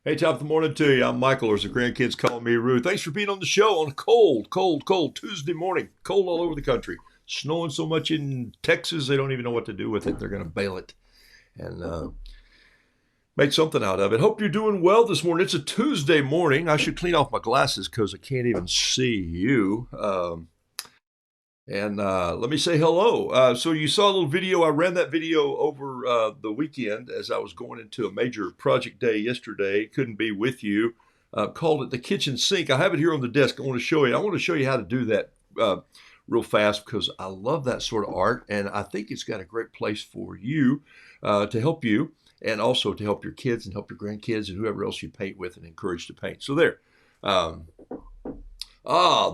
Hey, top of the morning to you. I'm Michael, or as the grandkids call me, Roo. Thanks for being on the show on a cold Tuesday morning. Cold all over the country. Snowing so much in Texas, they don't even know what to do with it. They're going to bale it and make something out of it. Hope you're doing well this morning. It's a Tuesday morning. I should clean off my glasses because I can't even see you. And let me say hello. So you saw a little video. I ran that video over the weekend as I was going into a major project day yesterday. Couldn't be with you. Called it the kitchen sink. I have it here on the desk. I want to show you. I want to show you how to do that real fast because I love that sort of art, and I think it's got a great place for you to help you, and also to help your kids and help your grandkids and whoever else you paint with and encourage to paint. So there.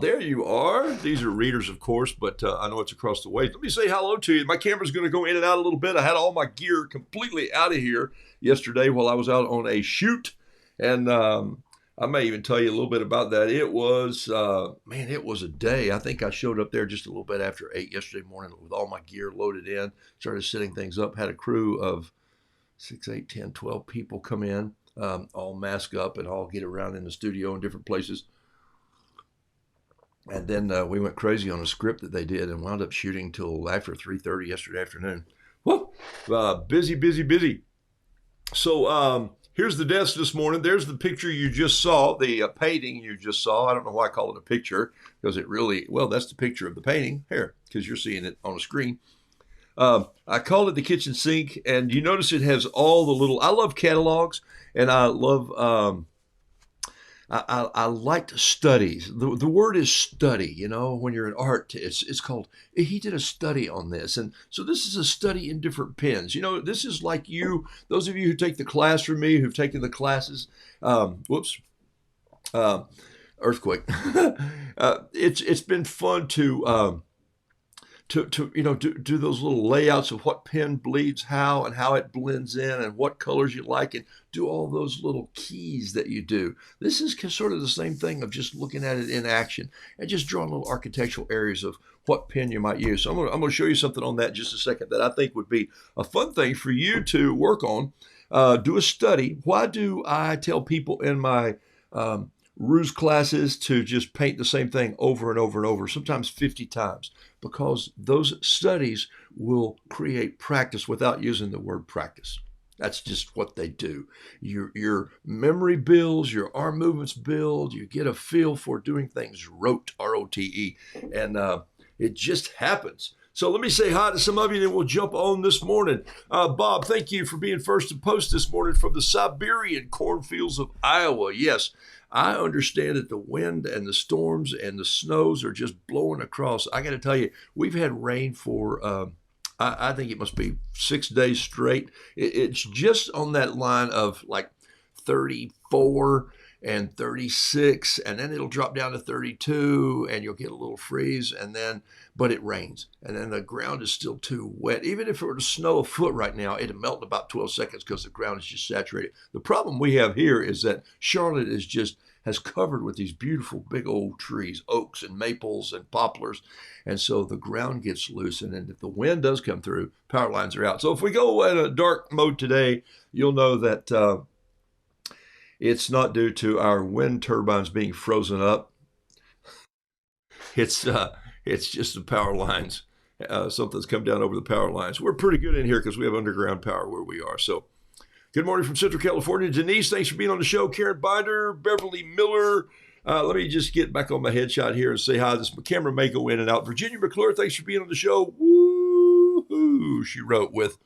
There you are. These are readers, of course, but I know it's across the way. Let me say hello to you. My camera's going to go in and out a little bit. I had all my gear completely out of here yesterday while I was out on a shoot, and I may even tell you a little bit about that. It was, it was a day. I think I showed up there just a little bit after 8 yesterday morning with all my gear loaded in, started setting things up, had a crew of 6, 8, 10, 12 people come in, all mask up and all get around in the studio in different places. And then we went crazy on a script that they did and wound up shooting till after 3:30 yesterday afternoon. Woo! Busy. So here's the desk this morning. There's the picture you just saw, the painting you just saw. I don't know why I call it a picture because that's the picture of the painting here because you're seeing it on a screen. I call it the kitchen sink, and you notice it has all the little, I love catalogs, and I love, I liked studies. The word is study, when you're in art, it's called, he did a study on this. And so this is a study in different pens. This is like those of you who take the class from me, who've taken the classes, earthquake. It's been fun to do those little layouts of what pen bleeds how and how it blends in and what colors you like and do all those little keys that you do. This is sort of the same thing of just looking at it in action and just drawing little architectural areas of what pen you might use. So I'm going to show you something on that in just a second that I think would be a fun thing for you to work on. Do a study. Why do I tell people in my ruse classes to just paint the same thing over and over and over, sometimes 50 times, because those studies will create practice without using the word practice. That's just what they do. Your memory builds, your arm movements build, you get a feel for doing things rote, R-O-T-E, and it just happens. So let me say hi to some of you, and then we'll jump on this morning. Bob, thank you for being first to post this morning from the Siberian cornfields of Iowa. Yes, I understand that the wind and the storms and the snows are just blowing across. I got to tell you, we've had rain for, I think it must be 6 days straight. It's just on that line of like 34 and 36, and then it'll drop down to 32, and you'll get a little freeze, but it rains, and then the ground is still too wet. Even if it were to snow a foot right now, it'd melt in about 12 seconds because the ground is just saturated. The problem we have here is that Charlotte has covered with these beautiful big old trees, oaks and maples and poplars, and so the ground gets loosened, and if the wind does come through, power lines are out. So if we go in a dark mode today, you'll know that it's not due to our wind turbines being frozen up. It's just the power lines. Something's come down over the power lines. We're pretty good in here because we have underground power where we are. So good morning from Central California. Denise, thanks for being on the show. Karen Binder, Beverly Miller. Let me just get back on my headshot here and say hi. This camera may go in and out. Virginia McClure, thanks for being on the show. Woo-hoo, she wrote with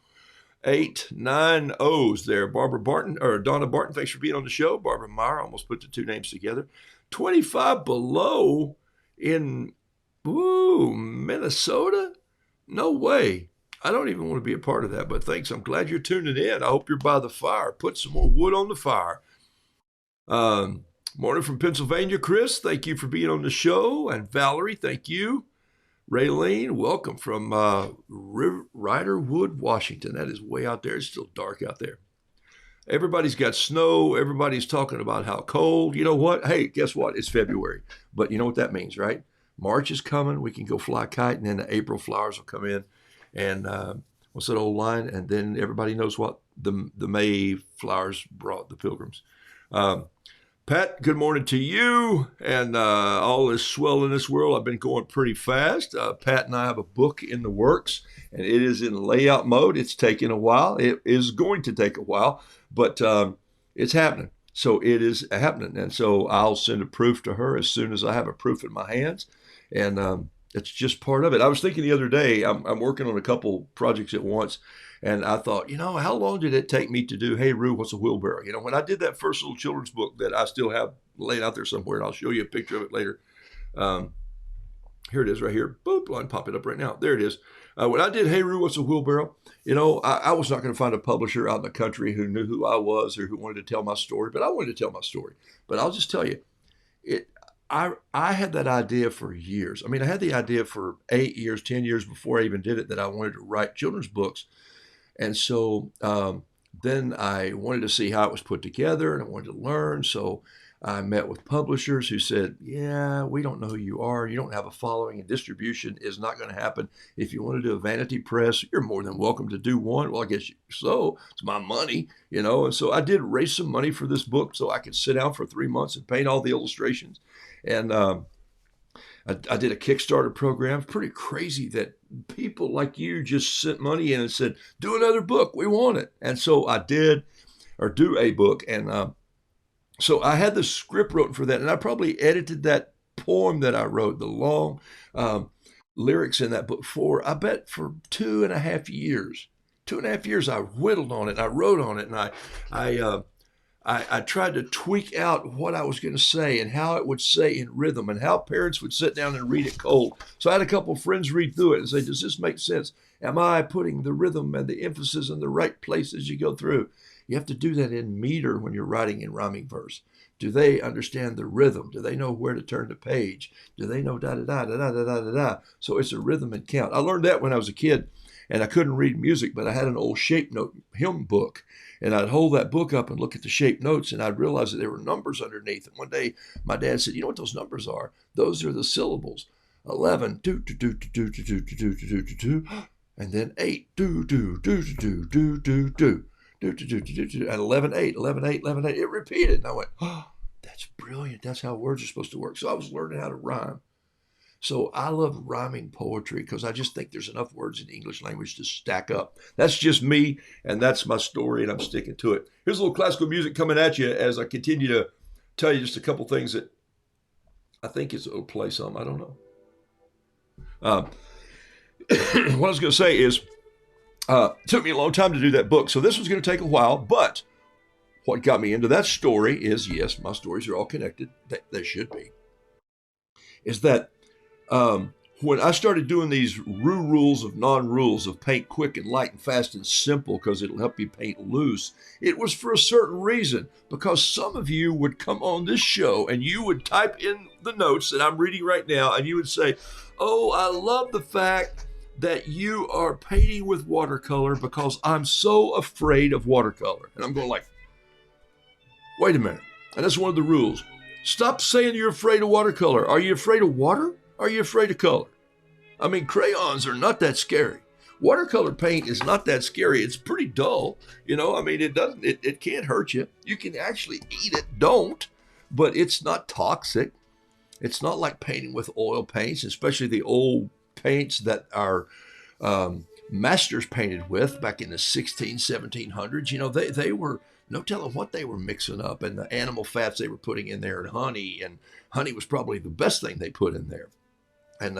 8, 9 O's there. Barbara Barton, or Donna Barton, thanks for being on the show. Barbara Meyer, almost put the two names together. 25 below in Minnesota? No way. I don't even want to be a part of that, but thanks. I'm glad you're tuning in. I hope you're by the fire. Put some more wood on the fire. Morning from Pennsylvania, Chris. Thank you for being on the show. And Valerie, thank you. Raylene, welcome from Riderwood, Washington. That is way out there. It's still dark out there. Everybody's got snow. Everybody's talking about how cold. You know what? Hey, guess what? It's February. But you know what that means, right? March is coming. We can go fly a kite, and then the April flowers will come in. And what's that old line? And then everybody knows what the May flowers brought the pilgrims. Um, Pat, good morning to you and all is swell in this world. I've been going pretty fast. Pat and I have a book in the works, and it is in layout mode. It's taking a while. It is going to take a while, but it's happening. So it is happening, and so I'll send a proof to her as soon as I have a proof in my hands, and it's just part of it. I was thinking the other day, I'm working on a couple projects at once, and I thought, how long did it take me to do Hey Roo, What's a Wheelbarrow? When I did that first little children's book that I still have laying out there somewhere, and I'll show you a picture of it later. Um, Here it is right here. Boop, I'll pop it up right now. There it is. When I did Hey Roo, What's a Wheelbarrow? I was not going to find a publisher out in the country who knew who I was or who wanted to tell my story, but I wanted to tell my story. But I'll just tell you, it. I had that idea for years. I had the idea for 8 years, 10 years before I even did it that I wanted to write children's books. And so then I wanted to see how it was put together and I wanted to learn. So I met with publishers who said, yeah, we don't know who you are. You don't have a following, and distribution is not going to happen. If you want to do a vanity press, you're more than welcome to do one. Well, I guess so. It's my money, And so I did raise some money for this book so I could sit down for 3 months and paint all the illustrations. And I did a Kickstarter program. Pretty crazy that people like you just sent money in and said, do another book. We want it. And so I did, or do a book. And so I had the script written for that. And I probably edited that poem that I wrote, the long lyrics in that book I bet for 2.5 years. 2.5 years I whittled on it. I wrote on it. And I tried to tweak out what I was going to say and how it would say in rhythm and how parents would sit down and read it cold. So I had a couple of friends read through it and say, does this make sense? Am I putting the rhythm and the emphasis in the right place as you go through? You have to do that in meter when you're writing in rhyming verse. Do they understand the rhythm? Do they know where to turn the page? Do they know da-da-da-da-da-da-da-da? So it's a rhythm and count. I learned that when I was a kid, and I couldn't read music, but I had an old shape note hymn book. And I'd hold that book up and look at the shape notes, and I'd realize that there were numbers underneath. And one day, my dad said, you know what those numbers are? Those are the syllables. 11, do, do, do, do, do, do, do, do, do, do, do, and then 8, do, do, do, do, do, do, do. And 11, 8, 11, 8, 11, 8. It repeated. And I went, that's brilliant. That's how words are supposed to work. So I was learning how to rhyme. So I love rhyming poetry because I just think there's enough words in the English language to stack up. That's just me, and that's my story, and I'm sticking to it. Here's a little classical music coming at you as I continue to tell you just a couple things that I think it'll play some. I don't know. What I was going to say is, it took me a long time to do that book, so this was going to take a while, but what got me into that story is, yes, my stories are all connected. They should be. Is that when I started doing these rules of non-rules of paint quick and light and fast and simple because it'll help you paint loose, it was for a certain reason, because some of you would come on this show and you would type in the notes that I'm reading right now and you would say, oh, I love the fact that you are painting with watercolor because I'm so afraid of watercolor. And I'm going like, wait a minute. And that's one of the rules. Stop saying you're afraid of watercolor. Are you afraid of water? Are you afraid of color? Crayons are not that scary. Watercolor paint is not that scary. It's pretty dull. It can't hurt you. You can actually eat it. Don't. But it's not toxic. It's not like painting with oil paints, especially the old paints that our masters painted with back in the 1700s. They were no telling what they were mixing up, and the animal fats they were putting in there, and honey was probably the best thing they put in there, and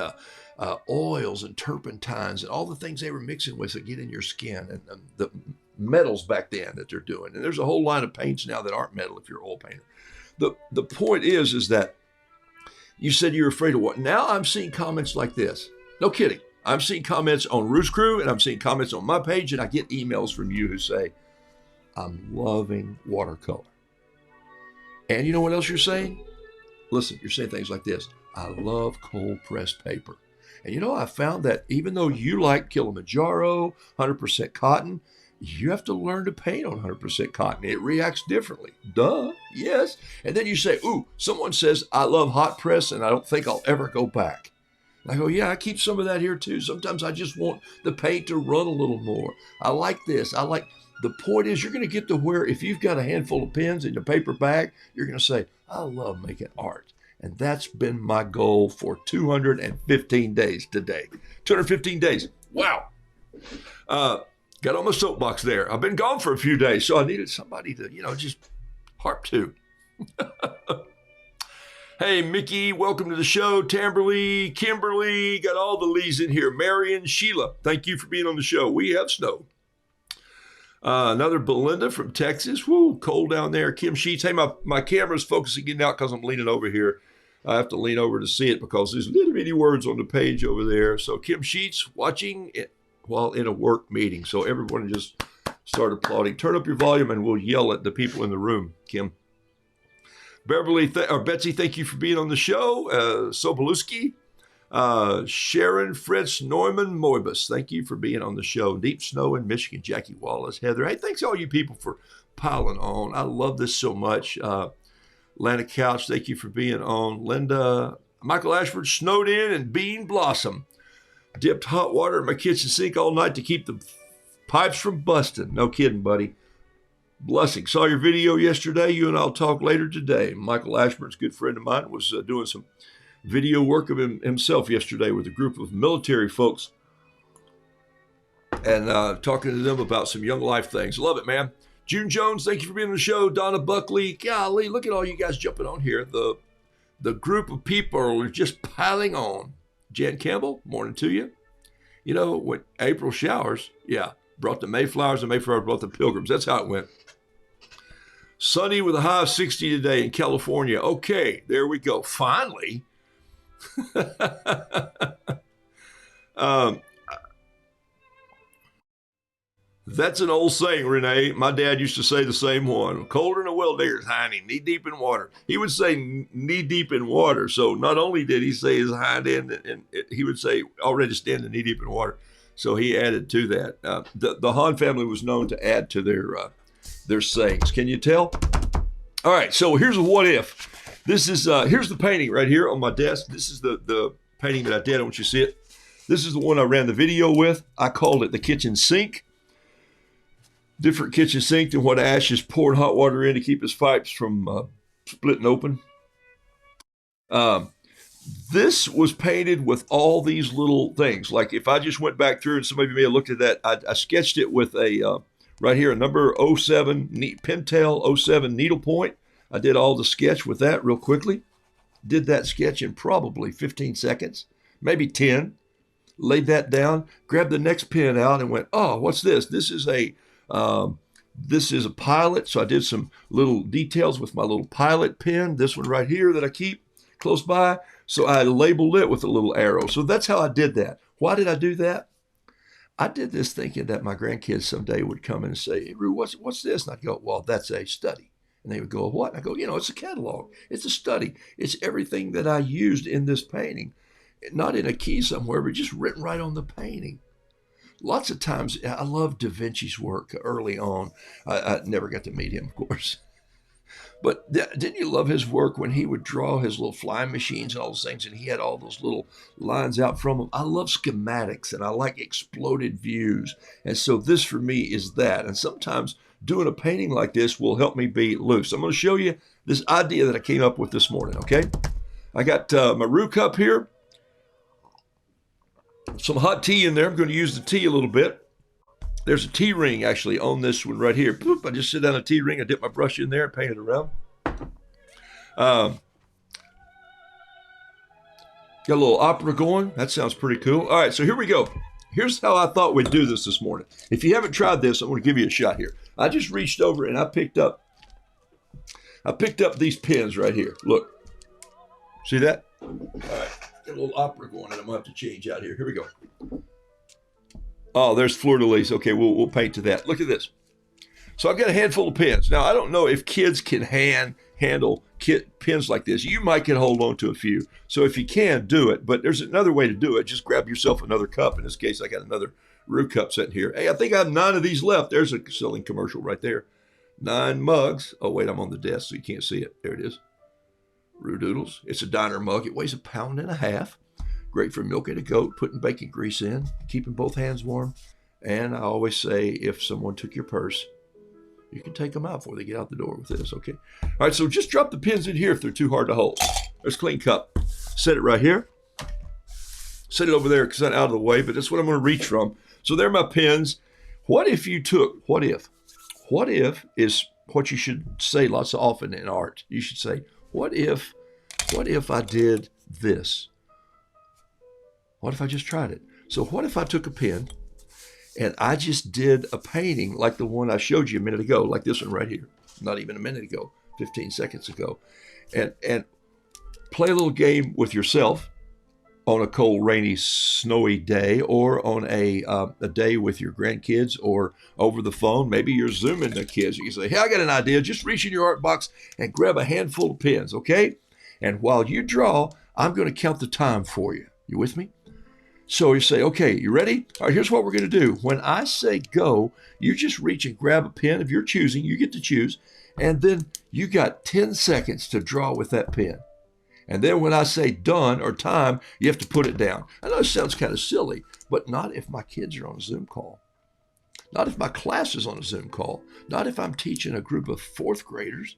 oils and turpentines and all the things they were mixing with to get in your skin, and the metals back then that they're doing. And there's a whole line of paints now that aren't metal if you're an oil painter. The point is that you said you're afraid of what? Now I'm seeing comments like this. No kidding. I'm seeing comments on Roost Crew, and I'm seeing comments on my page, and I get emails from you who say, I'm loving watercolor. And you know what else you're saying? Listen, you're saying things like this. I love cold pressed paper. And I found that even though you like Kilimanjaro, 100% cotton, you have to learn to paint on 100% cotton. It reacts differently. Duh, yes. And then you say, ooh, someone says, I love hot press and I don't think I'll ever go back. And I go, yeah, I keep some of that here too. Sometimes I just want the paint to run a little more. I like this. the point is you're going to get to where if you've got a handful of pens in your paper bag, you're going to say, I love making art. And that's been my goal for 215 days today. 215 days. Wow. Got on my soapbox there. I've been gone for a few days, so I needed somebody to, just harp to. Hey, Mickey, welcome to the show. Tamberly, Kimberly, got all the Lees in here. Marion, Sheila, thank you for being on the show. We have snow. Another Belinda from Texas. Woo, cold down there. Kim Sheets. Hey, my camera's focusing in out because I'm leaning over here. I have to lean over to see it because there's little bitty words on the page over there. So Kim Sheets watching it while in a work meeting. So everyone just start applauding. Turn up your volume and we'll yell at the people in the room, Kim. Betsy, thank you for being on the show. Sobolewski. Sharon Fritz Neumann Moibus, thank you for being on the show. Deep Snow in Michigan, Jackie Wallace, Heather. Hey, thanks to all you people for piling on. I love this so much. Lana Couch, thank you for being on. Linda, Michael Ashford, snowed in and bean blossom. Dipped hot water in my kitchen sink all night to keep the pipes from busting. No kidding, buddy. Blessing. Saw your video yesterday. You and I'll talk later today. Michael Ashburn's a good friend of mine, was doing some video work of himself yesterday with a group of military folks and talking to them about some young life things. Love it, man. June Jones, thank you for being on the show. Donna Buckley, golly, look at all you guys jumping on here. The group of people are just piling on. Jan Campbell, morning to you. When April showers, brought the Mayflowers and Mayflowers brought the Pilgrims. That's how it went. Sunny with a high of 60 today in California. Okay, there we go. Finally. That's an old saying, Renee. My dad used to say the same one. Colder than a well digger's hiney, knee deep in water. He would say knee deep in water. So not only did he say his hind end, and he would say already standing knee deep in water. So he added to that. The Hahn family was known to add to their sayings. Can you tell? All right, so here's a what if. This is here's the painting right here on my desk. This is the painting that I did. I want you to see it. This is the one I ran the video with. I called it the kitchen sink. Different kitchen sink than what Ash is pouring hot water in to keep his pipes from splitting open. This was painted with all these little things. Like if I just went back through, and some of you may have looked at that, I sketched it with a, right here, a number 07, Pentel 07 needlepoint. I did all the sketch with that real quickly. Did that sketch in probably 15 seconds, maybe 10. Laid that down, grabbed the next pen out and went, oh, what's this? This is a pilot. So I did some little details with my little pilot pen. This one right here that I keep close by. So I labeled it with a little arrow. So that's how I did that. Why did I do that? I did this thinking that my grandkids someday would come in and say, hey, Roo, what's this? And I'd go, well, that's a study. And they would go, what? And I go, it's a catalog. It's a study. It's everything that I used in this painting. Not in a key somewhere, but just written right on the painting. Lots of times, I love Da Vinci's work early on. I never got to meet him, of course. But didn't you love his work when he would draw his little flying machines and all those things, and he had all those little lines out from them? I love schematics, and I like exploded views. And so this, for me, is that. And sometimes doing a painting like this will help me be loose. I'm going to show you this idea that I came up with this morning, okay? I got my roux cup here. Some hot tea in there. I'm going to use the tea a little bit. There's a tea ring actually on this one right here. Boop, I just sit down a tea ring. I dip my brush in there and paint it around. Got a little opera going. That sounds pretty cool. All right, so here we go. Here's how I thought we'd do this morning. If you haven't tried this, I'm going to give you a shot here. I just reached over and I picked up these pens right here. Look. See that? All right. Got a little opera going, and I'm going to have to change out here. Here we go. Oh, there's fleur-de-lis. Okay, we'll paint to that. Look at this. So I've got a handful of pens. Now, I don't know if kids can handle pens like this. You might can hold on to a few. So if you can, do it. But there's another way to do it. Just grab yourself another cup. In this case, I got another roux cup sitting here. Hey, I think I have 9 of these left. There's a selling commercial right there. 9 mugs. Oh, wait, I'm on the desk, so you can't see it. There it is. Roodoodles. It's a diner mug. It weighs 1.5 pounds. Great for milking a goat, putting bacon grease in, keeping both hands warm. And I always say, if someone took your purse, you can take them out before they get out the door with this, okay? All right, so just drop the pins in here if they're too hard to hold. There's a clean cup. Set it right here. Set it over there because that's out of the way, but that's what I'm going to reach from. So there are my pins. What if you took, what if is what you should say lots of often in art. You should say, what if I did this? What if I just tried it? So what if I took a pen and I just did a painting like the one I showed you a minute ago, like this one right here, not even a minute ago, 15 seconds ago, and play a little game with yourself on a cold, rainy, snowy day, or on a day with your grandkids, or over the phone. Maybe you're Zooming the kids. You can say, hey, I got an idea. Just reach in your art box and grab a handful of pens, okay? And while you draw, I'm going to count the time for you. You with me? So you say, okay, you ready? All right, here's what we're going to do. When I say go, you just reach and grab a pen of your choosing. You get to choose. And then you got 10 seconds to draw with that pen. And then when I say done or time, you have to put it down. I know it sounds kind of silly, but not if my kids are on a Zoom call. Not if my class is on a Zoom call. Not if I'm teaching a group of fourth graders.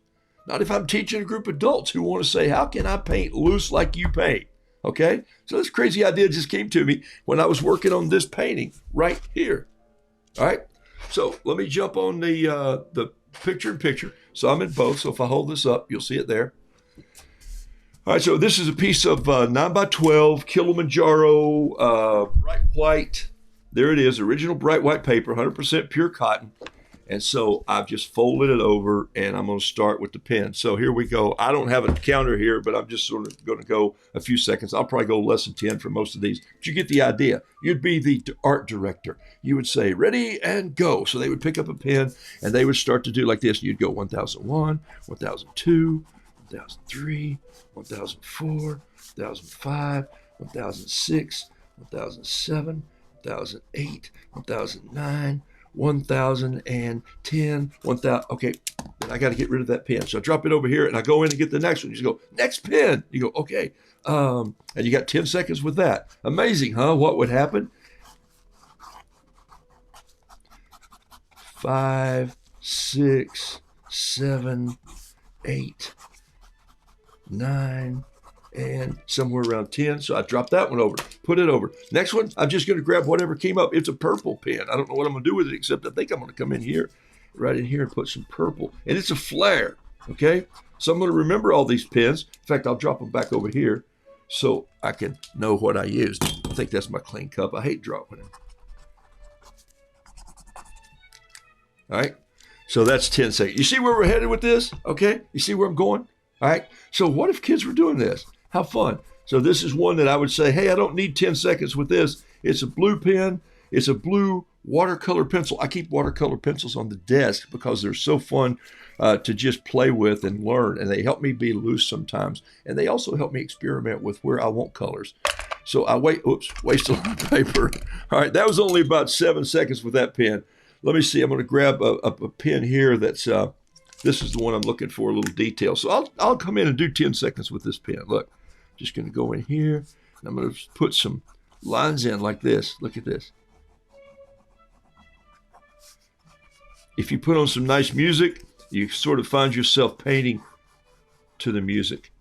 Not if I'm teaching a group of adults who want to say, how can I paint loose like you paint? Okay? So this crazy idea just came to me when I was working on this painting right here. All right? So let me jump on the picture-in-picture. So I'm in both. So if I hold this up, you'll see it there. All right, so this is a piece of 9x12 Kilimanjaro bright white. There it is, original bright white paper, 100% pure cotton. And so I've just folded it over, and I'm going to start with the pen. So here we go. I don't have a counter here, but I'm just sort of going to go a few seconds. I'll probably go less than 10 for most of these. But you get the idea. You'd be the art director. You would say, ready, and go. So they would pick up a pen, and they would start to do like this. You'd go 1001, 1002, 1003, 1004, 1005, 1006, 1007, 1008, 1009, 1010, 1000. Okay, then I got to get rid of that pen. So I drop it over here and I go in and get the next one. You just go, next pen. You go, okay. And you got 10 seconds with that. Amazing, huh? What would happen? 5, 6, 7, 8, 9, and somewhere around 10. So I dropped that one over, put it over. Next one, I'm just going to grab whatever came up. It's a purple pen. I don't know what I'm going to do with it, except I think I'm going to come in here, right in here, and put some purple. And it's a flare, okay? So I'm going to remember all these pens. In fact, I'll drop them back over here so I can know what I used. I think that's my clean cup. I hate dropping them. All right? So that's 10 seconds. You see where we're headed with this? Okay? You see where I'm going? All right? So what if kids were doing this? How fun. So this is one that I would say, hey, I don't need 10 seconds with this. It's a blue pen. It's a blue watercolor pencil. I keep watercolor pencils on the desk because they're so fun to just play with and learn. And they help me be loose sometimes. And they also help me experiment with where I want colors. So I waste a lot of paper. All right, that was only about 7 seconds with that pen. Let me see. I'm going to grab a pen here that's, this is the one I'm looking for, a little detail. So I'll come in and do 10 seconds with this pen. Look. Just going to go in here, and I'm going to put some lines in like this. Look at this. If you put on some nice music, you sort of find yourself painting to the music.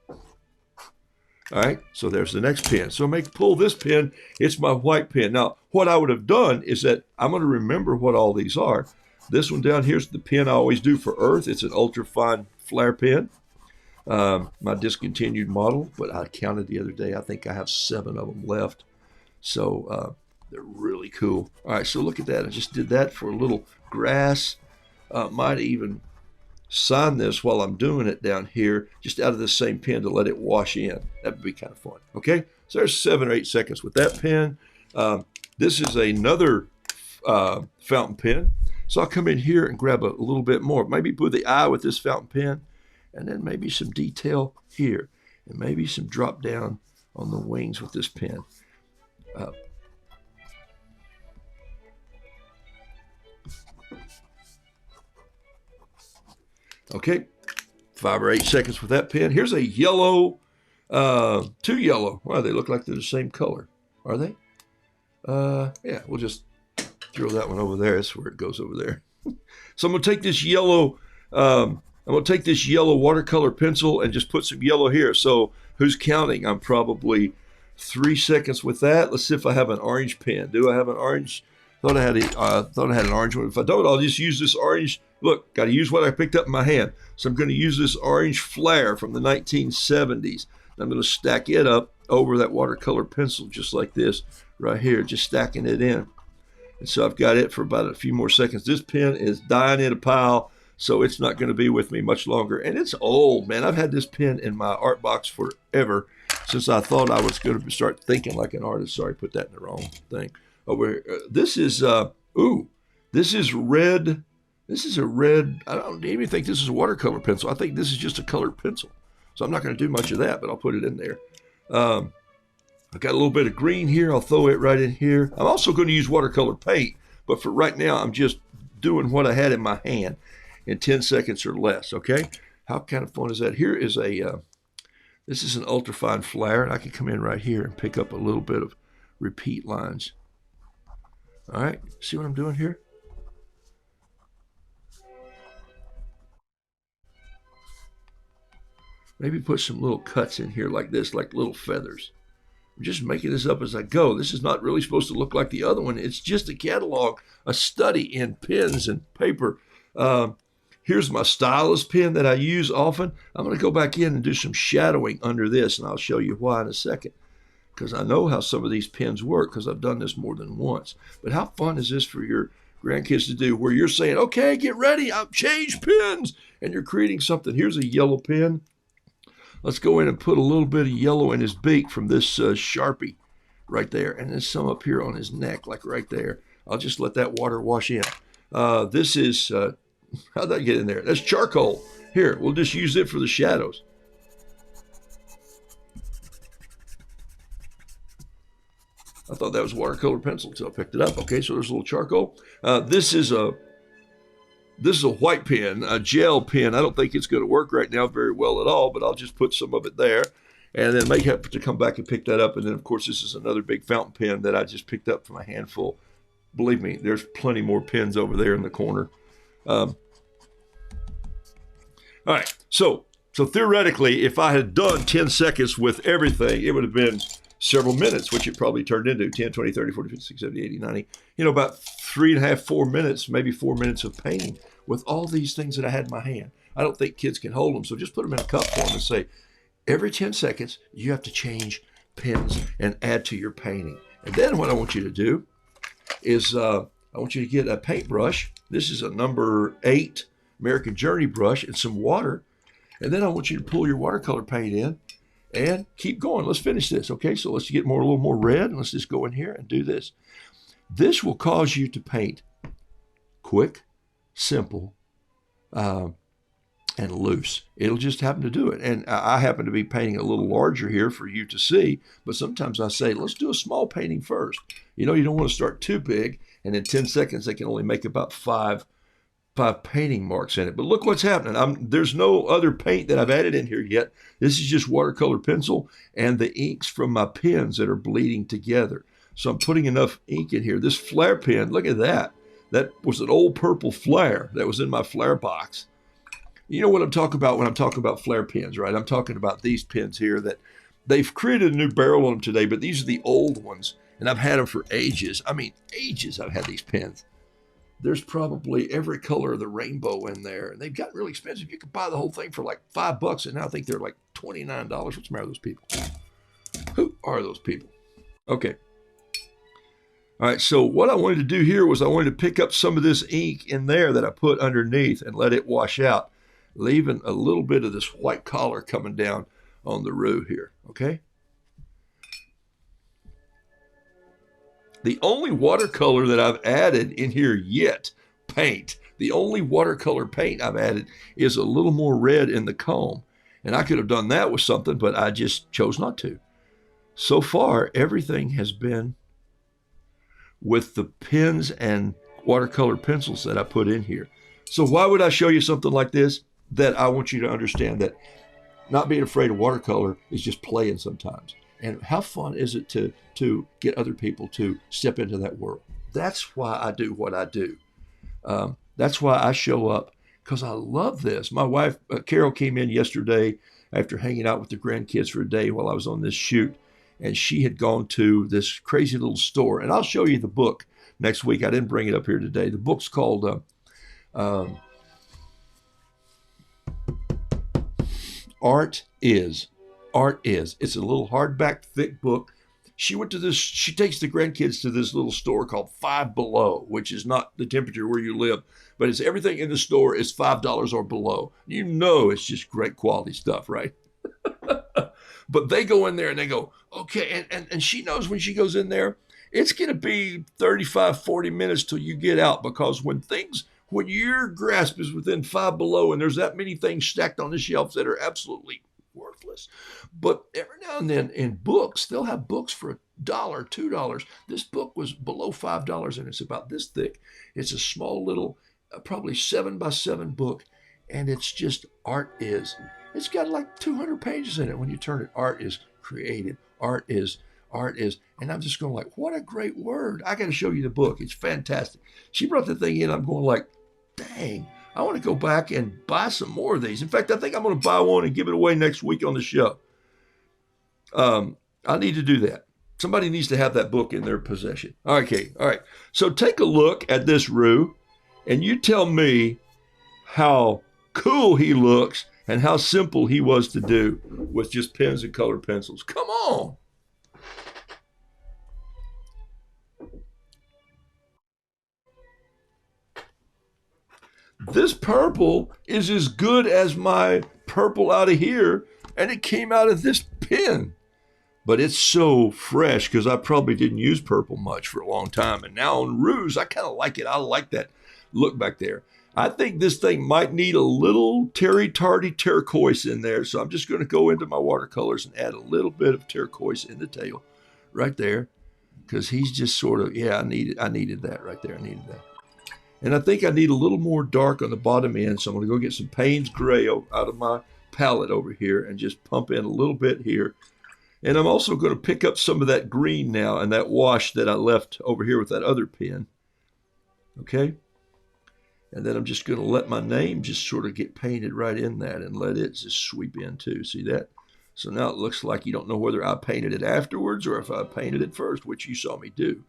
All right, so there's the next pen. So pull this pen. It's my white pen. Now, what I would have done is that I'm going to remember what all these are. This one down here is the pen I always do for Earth. It's an ultra fine flare pen. My discontinued model, but I counted the other day. I think I have 7 of them left. So they're really cool. All right, so look at that. I just did that for a little grass. Might even sign this while I'm doing it down here, just out of the same pen to let it wash in. That would be kind of fun. Okay, so there's 7 or 8 seconds with that pen. This is another fountain pen. So I'll come in here and grab a little bit more. Maybe put the eye with this fountain pen. And then maybe some detail here. And maybe some drop down on the wings with this pen. Okay, 5 or 8 seconds with that pen. Here's a yellow, 2 yellow. Wow, they look like they're the same color. Are they? Yeah, we'll just throw that one over there. That's where it goes over there. So I'm going to take this yellow, watercolor pencil and just put some yellow here. So who's counting? I'm probably 3 seconds with that. Let's see if I have an orange pen. Do I have an orange? Thought I had an orange one. If I don't, I'll just use this orange. Look, got to use what I picked up in my hand. So I'm going to use this orange flare from the 1970s. I'm going to stack it up over that watercolor pencil just like this right here, just stacking it in. And so I've got it for about a few more seconds. This pen is dying in a pile, so it's not going to be with me much longer. And it's old, man. I've had this pen in my art box forever, since I thought I was going to start thinking like an artist. Sorry, put that in the wrong thing. Over here. This is red. This is a red. I don't even think this is a watercolor pencil. I think this is just a colored pencil. So I'm not going to do much of that, but I'll put it in there. I've got a little bit of green here. I'll throw it right in here. I'm also going to use watercolor paint, but for right now, I'm just doing what I had in my hand in 10 seconds or less, okay? How kind of fun is that? Here is this is an ultrafine flare, and I can come in right here and pick up a little bit of repeat lines. All right, see what I'm doing here? Maybe put some little cuts in here like this, like little feathers. I'm just making this up as I go. This is not really supposed to look like the other one. It's just a catalog, a study in pens and paper. Here's my stylus pen that I use often. I'm going to go back in and do some shadowing under this, and I'll show you why in a second, because I know how some of these pens work because I've done this more than once. But how fun is this for your grandkids to do, where you're saying, okay, get ready, I've changed pens, and you're creating something. Here's a yellow pen. Let's go in and put a little bit of yellow in his beak from this Sharpie right there. And then some up here on his neck, like right there. I'll just let that water wash in. This is, how'd that get in there? That's charcoal. Here, we'll just use it for the shadows. I thought that was watercolor pencil until I picked it up. Okay, so there's a little charcoal. This is a white pen, a gel pen. I don't think it's going to work right now very well at all, but I'll just put some of it there and then may have to come back and pick that up. And then, of course, this is another big fountain pen that I just picked up from a handful. Believe me, there's plenty more pens over there in the corner. All right, so theoretically, if I had done 10 seconds with everything, it would have been several minutes, which it probably turned into 10, 20, 30, 40, 50, 60, 70, 80, 90, about 3.5, 4 minutes, maybe 4 minutes of painting with all these things that I had in my hand. I don't think kids can hold them, so just put them in a cup for them and say, every 10 seconds, you have to change pens and add to your painting. And then what I want you to do is I want you to get a paintbrush. This is a number 8 American Journey brush and some water. And then I want you to pull your watercolor paint in and keep going. Let's finish this, okay? So let's get a little more red, and let's just go in here and do this. This will cause you to paint quick, simple, and loose. It'll just happen to do it. And I happen to be painting a little larger here for you to see, but sometimes I say, let's do a small painting first. You don't want to start too big, and in 10 seconds, they can only make about five painting marks in it. But look what's happening. There's no other paint that I've added in here yet. This is just watercolor pencil and the inks from my pens that are bleeding together. So I'm putting enough ink in here. This flare pen, look at that. That was an old purple flare that was in my flare box. You know what I'm talking about when I'm talking about flare pens, right? I'm talking about these pens here that they've created a new barrel on them today, but these are the old ones, and I've had them for ages. I mean, ages I've had these pens. There's probably every color of the rainbow in there, and they've gotten really expensive. You can buy the whole thing for like $5, and now I think they're like $29. What's the matter with those people? Who are those people? Okay. All right, so what I wanted to do here was I wanted to pick up some of this ink in there that I put underneath and let it wash out, leaving a little bit of this white color coming down on the roo here, okay? The only watercolor that I've added in here yet, paint, the only watercolor paint I've added is a little more red in the comb. And I could have done that with something, but I just chose not to. So far, everything has been with the pens and watercolor pencils that I put in here. So why would I show you something like this? That I want you to understand that not being afraid of watercolor is just playing sometimes. And how fun is it to get other people to step into that world? That's why I do what I do. That's why I show up, because I love this. My wife, Carol, came in yesterday after hanging out with the grandkids for a day while I was on this shoot. And she had gone to this crazy little store. And I'll show you the book next week. I didn't bring it up here today. The book's called um, Art Is. Art Is. It's a little hardback, thick book. She takes the grandkids to this little store called Five Below, which is not the temperature where you live, but it's everything in the store is $5 or below. You know it's just great quality stuff, right? But they go in there and they go, okay, and she knows when she goes in there, it's going to be 35, 40 minutes till you get out, because when your grasp is within Five Below and there's that many things stacked on the shelves that are absolutely worthless. But every now and then in books, they'll have books for $1, $2. This book was below $5 and it's about this thick. It's a small little, probably 7x7 book, and it's just Art Is. It's got like 200 pages in it when you turn it. Art is created. Art is. And I'm just going like, what a great word. I got to show you the book. It's fantastic. She brought the thing in. I'm going like, dang, I want to go back and buy some more of these. In fact, I think I'm going to buy one and give it away next week on the show. I need to do that. Somebody needs to have that book in their possession. Okay, all right. So take a look at this Roo, and you tell me how cool he looks and how simple he was to do with just pens and colored pencils. Come on. This purple is as good as my purple out of here, and it came out of this pen. But it's so fresh because I probably didn't use purple much for a long time. And now on Roos, I kind of like it. I like that look back there. I think this thing might need a little Terry Tardy turquoise in there. So I'm just going to go into my watercolors and add a little bit of turquoise in the tail right there. Because he's just sort of, yeah, I needed that right there. I needed that. And I think I need a little more dark on the bottom end. So I'm going to go get some Payne's Gray out of my palette over here and just pump in a little bit here. And I'm also going to pick up some of that green now and that wash that I left over here with that other pen. Okay? And then I'm just going to let my name just sort of get painted right in that and let it just sweep in too. See that? So now it looks like you don't know whether I painted it afterwards or if I painted it first, which you saw me do.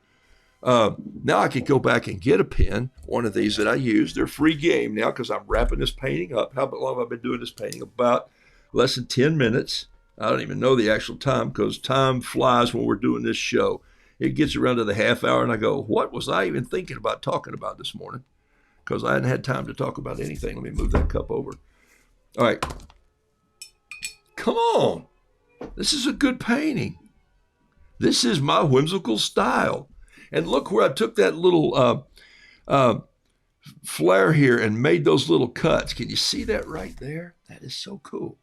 Now I could go back and get a pen, one of these that I use. They're free game now because I'm wrapping this painting up. How long have I been doing this painting? About less than 10 minutes. I don't even know the actual time because time flies when we're doing this show. It gets around to the half hour and I go, what was I even thinking about talking about this morning? Because I hadn't had time to talk about anything. Let me move that cup over. All right. Come on. This is a good painting. This is my whimsical style. And look where I took that little flare here and made those little cuts. Can you see that right there? That is so cool.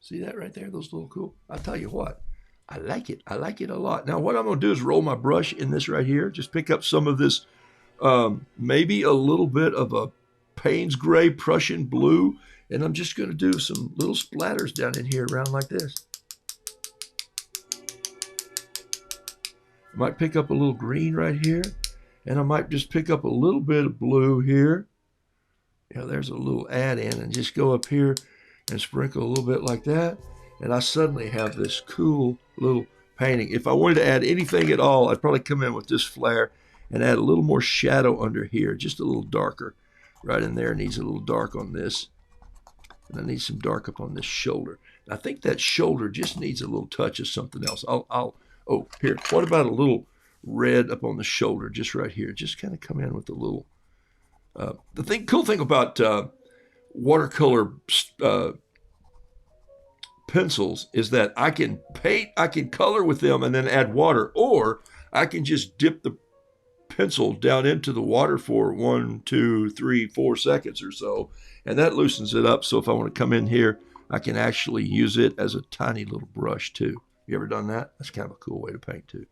See that right there? Those little cool. I'll tell you what. I like it. I like it a lot. Now what I'm going to do is roll my brush in this right here. Just pick up some of this, maybe a little bit of a Payne's Gray Prussian blue. And I'm just going to do some little splatters down in here around like this. I might pick up a little green right here. And I might just pick up a little bit of blue here. Yeah, there's a little add in and just go up here and sprinkle a little bit like that. And I suddenly have this cool little painting. If I wanted to add anything at all, I'd probably come in with this flare and add a little more shadow under here, just a little darker. Right in there, needs a little dark on this. And I need some dark up on this shoulder. And I think that shoulder just needs a little touch of something else. Oh, here, what about a little red up on the shoulder, just right here? Just kind of come in with a little, cool thing about watercolor pencils is that I can color with them and then add water, or I can just dip the pencil down into the water for 1, 2, 3, 4 seconds or so, and that loosens it up. So if I want to come in here, I can actually use it as a tiny little brush too. You ever done that? That's kind of a cool way to paint too.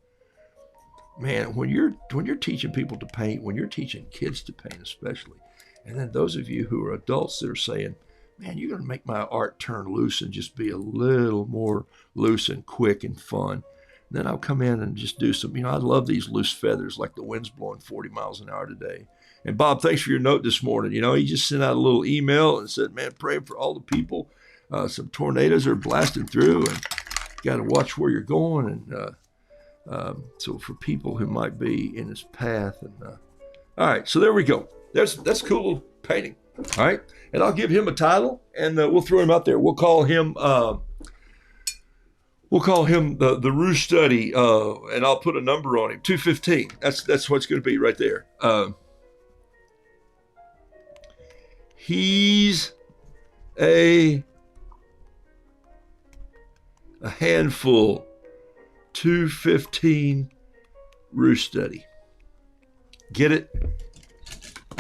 Man, when you're teaching people to paint, when you're teaching kids to paint especially, and then those of you who are adults that are saying, man, you're going to make my art turn loose and just be a little more loose and quick and fun. Then I'll come in and just do some, I love these loose feathers like the wind's blowing 40 miles an hour today. And Bob, thanks for your note this morning. He just sent out a little email and said, man, pray for all the people. Some tornadoes are blasting through and you got to watch where you're going. And so for people who might be in his path. And all right, so there we go. That's a cool little painting. All right, and I'll give him a title and we'll throw him out there. We'll call him the Roost Study, and I'll put a number on him, 215. That's what's going to be right there. He's a handful, 215 Roost Study. Get it?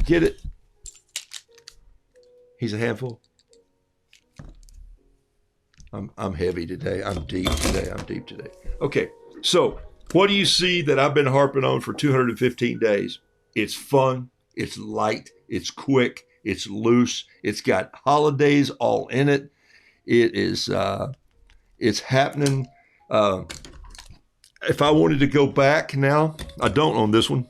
Get it? He's a handful. I'm heavy today. I'm deep today. Okay, so what do you see that I've been harping on for 215 days? It's fun. It's light. It's quick. It's loose. It's got holidays all in it. It is. It's happening. If I wanted to go back now, I don't on this one,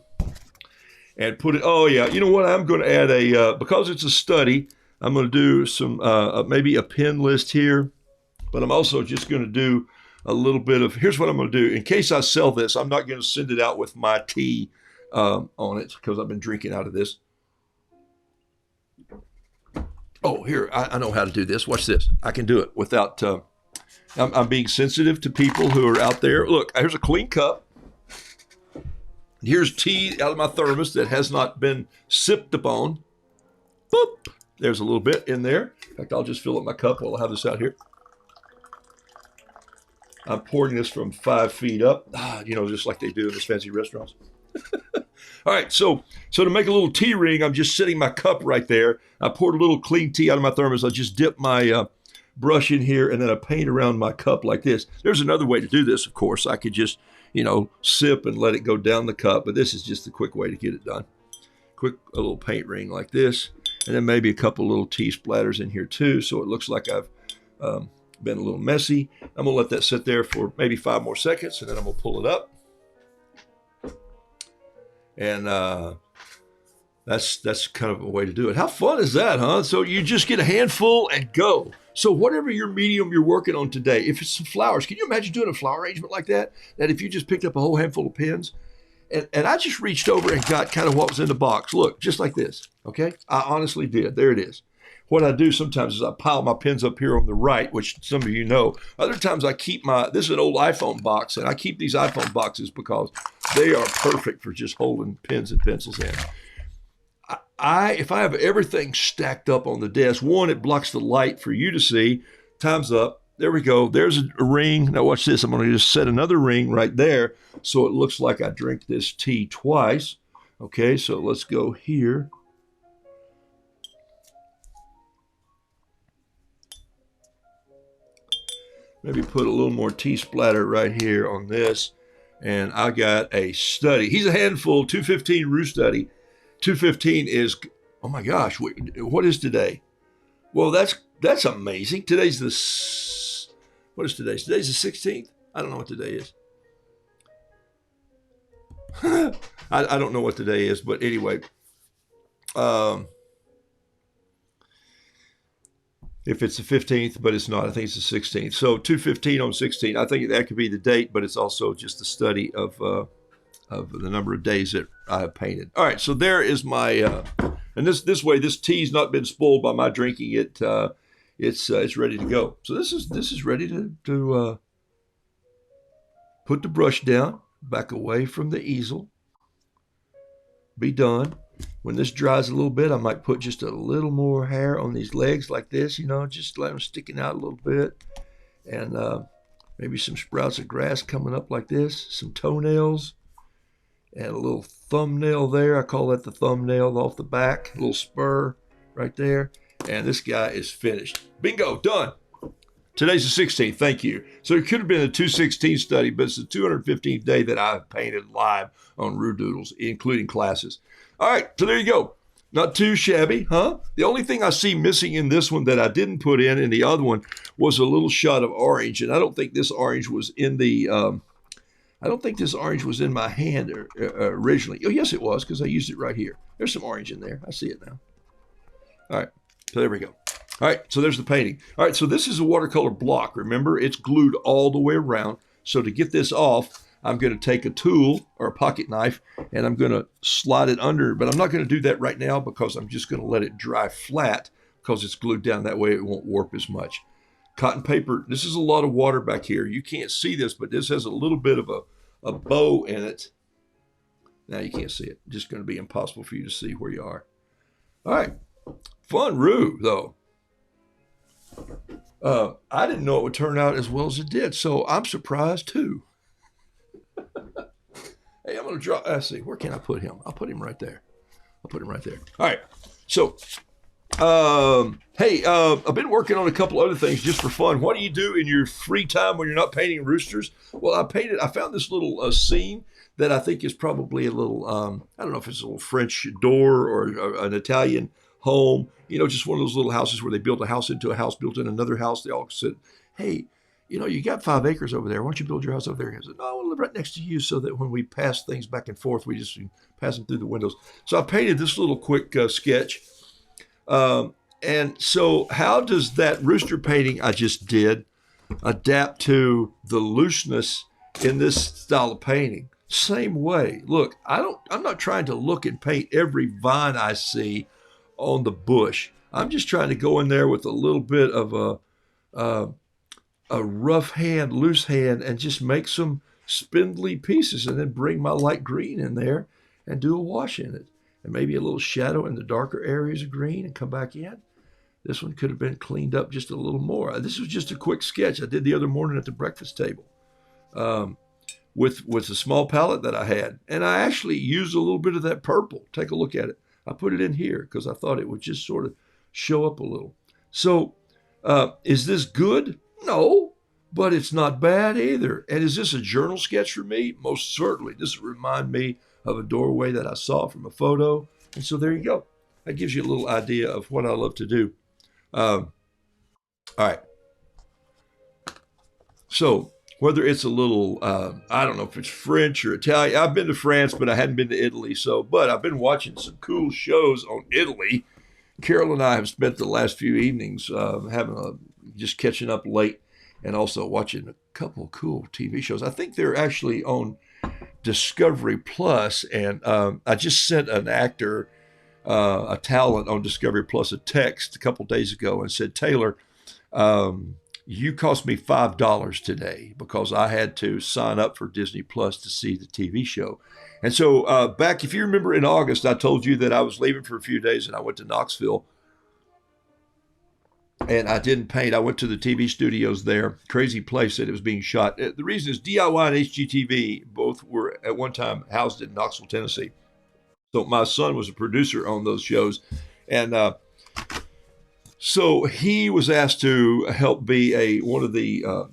and put it. Oh yeah, you know what? I'm going to add because it's a study. I'm going to do some maybe a pin list here. But I'm also just going to do a little bit of, here's what I'm going to do. In case I sell this, I'm not going to send it out with my tea on it because I've been drinking out of this. Oh, here, I know how to do this. Watch this. I can do it without, I'm being sensitive to people who are out there. Look, here's a clean cup. Here's tea out of my thermos that has not been sipped upon. Boop. There's a little bit in there. In fact, I'll just fill up my cup while I have this out here. I'm pouring this from 5 feet up, just like they do in those fancy restaurants. All right, so to make a little tea ring, I'm just setting my cup right there. I poured a little clean tea out of my thermos. I just dip my brush in here, and then I paint around my cup like this. There's another way to do this, of course. I could just, sip and let it go down the cup, but this is just a quick way to get it done. A little paint ring like this, and then maybe a couple little tea splatters in here too, so it looks like I've been a little messy. I'm going to let that sit there for maybe 5 more seconds, and then I'm going to pull it up. And that's kind of a way to do it. How fun is that, huh? So you just get a handful and go. So whatever your medium you're working on today, if it's some flowers, can you imagine doing a flower arrangement like that? That if you just picked up a whole handful of pins, and I just reached over and got kind of what was in the box. Look, just like this, okay? I honestly did. There it is. What I do sometimes is I pile my pins up here on the right, which some of you know. Other times I keep this is an old iPhone box, and I keep these iPhone boxes because they are perfect for just holding pens and pencils in. If I have everything stacked up on the desk, one, it blocks the light for you to see. Time's up. There we go. There's a ring. Now watch this. I'm going to just set another ring right there so it looks like I drink this tea twice. Okay, so let's go here. Maybe put a little more tea splatter right here on this. And I got a study. He's a handful, 215 Roost Study. 215 is, oh my gosh, what is today? Well, that's amazing. Today's what is today? Today's the 16th? I don't know what today is. I don't know what today is, but anyway. If it's the 15th, but it's not. I think it's the 16th. So 215 on 16. I think that could be the date, but it's also just the study of the number of days that I have painted. All right, so there is my, and this way, this tea's not been spoiled by my drinking it. It's ready to go. So this is ready to put the brush down, back away from the easel, be done. When this dries a little bit, I might put just a little more hair on these legs like this, just let them sticking out a little bit. And maybe some sprouts of grass coming up like this, some toenails, and a little thumbnail there. I call that the thumbnail off the back, a little spur right there. And this guy is finished. Bingo, done. Today's the 16th, thank you. So it could have been a 216 study, but it's the 215th day that I've painted live on Roodoodles, including classes. All right, so there you go. Not too shabby, huh? The only thing I see missing in this one that I didn't put in the other one was a little shot of orange, and I don't think this orange was in the I don't think this orange was in my hand originally. Oh, yes, it was, because I used it right here. There's some orange in there. I see it now. All right, so there we go. All right, so there's the painting. All right, so this is a watercolor block. Remember, it's glued all the way around. So to get this off, I'm going to take a tool or a pocket knife, and I'm going to slide it under. But I'm not going to do that right now because I'm just going to let it dry flat because it's glued down. That way it won't warp as much. Cotton paper, this is a lot of water back here. You can't see this, but this has a little bit of a bow in it. Now you can't see it. It's just going to be impossible for you to see where you are. All right. Fun roux, though. I didn't know it would turn out as well as it did, so I'm surprised, too. Hey, I'm going to draw. Let's see. Where can I put him? I'll put him right there. I'll put him right there. All right. So, hey, I've been working on a couple other things just for fun. What do you do in your free time when you're not painting roosters? Well, I found this little scene that I think is probably a little, I don't know if it's a little French door or an Italian home, just one of those little houses where they built a house into a house, built in another house. They all said, hey, you got 5 acres over there. Why don't you build your house over there? And I said, no, I want to live right next to you so that when we pass things back and forth, we just pass them through the windows. So I painted this little quick sketch. And so how does that rooster painting I just did adapt to the looseness in this style of painting? Same way. Look, I'm not trying to look and paint every vine I see on the bush. I'm just trying to go in there with a little bit of a rough hand, loose hand, and just make some spindly pieces and then bring my light green in there and do a wash in it. And maybe a little shadow in the darker areas of green and come back in. This one could have been cleaned up just a little more. This was just a quick sketch I did the other morning at the breakfast table with a small palette that I had. And I actually used a little bit of that purple. Take a look at it. I put it in here because I thought it would just sort of show up a little. So is this good? No, but it's not bad either. And is this a journal sketch for me? Most certainly. This will remind me of a doorway that I saw from a photo. And so there you go. That gives you a little idea of what I love to do. All right. So whether it's a little, I don't know if it's French or Italian. I've been to France, but I hadn't been to Italy. But I've been watching some cool shows on Italy. Carol and I have spent the last few evenings just catching up late and also watching a couple of cool TV shows. I think they're actually on Discovery Plus, and I just sent an actor, a talent on Discovery Plus, a text a couple days ago and said, Taylor, you cost me $5 today because I had to sign up for Disney Plus to see the TV show. And so back, if you remember in August, I told you that I was leaving for a few days and I went to Knoxville and I didn't paint. I went to the TV studios there, crazy place that it was being shot. The reason is DIY and HGTV both were at one time housed in Knoxville, Tennessee. So my son was a producer on those shows. And so he was asked to help be one of the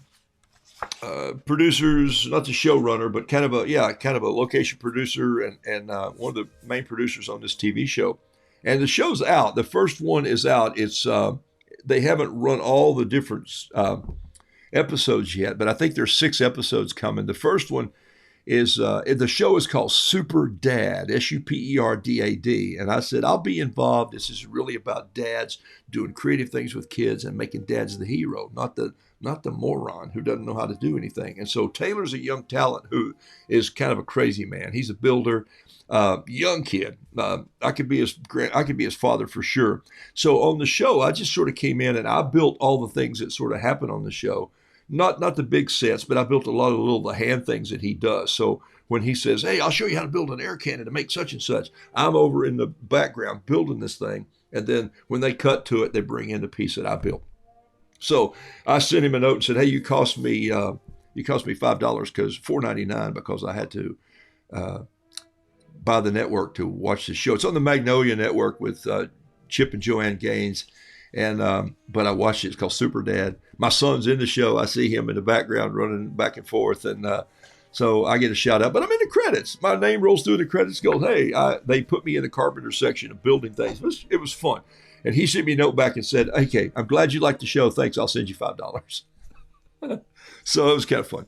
producers, not the showrunner, but kind of a location producer and one of the main producers on this TV show. And the show's out. The first one is out. It's they haven't run all the different episodes yet, but I think there's 6 episodes coming. The first one is the show is called Super Dad, SUPERDAD. And I said, I'll be involved. This is really about dads doing creative things with kids and making dads the hero, not the moron who doesn't know how to do anything. And so Taylor's a young talent who is kind of a crazy man. He's a builder, young kid. I could be his father for sure. So on the show, I just sort of came in and I built all the things that sort of happen on the show. Not the big sets, but I built a lot of the hand things that he does. So when he says, hey, I'll show you how to build an air cannon to make such and such, I'm over in the background building this thing. And then when they cut to it, they bring in the piece that I built. So I sent him a note and said, hey, you cost me $5 because $4.99 because I had to buy the network to watch the show. It's on the Magnolia Network with Chip and Joanne Gaines. And but I watched it. It's called Super Dad. My son's in the show. I see him in the background running back and forth. And so I get a shout out. But I'm in the credits. My name rolls through the credits. Goes, hey, they put me in the carpenter section of building things. It was fun. And he sent me a note back and said, okay, I'm glad you liked the show. Thanks. I'll send you $5. So it was kind of fun.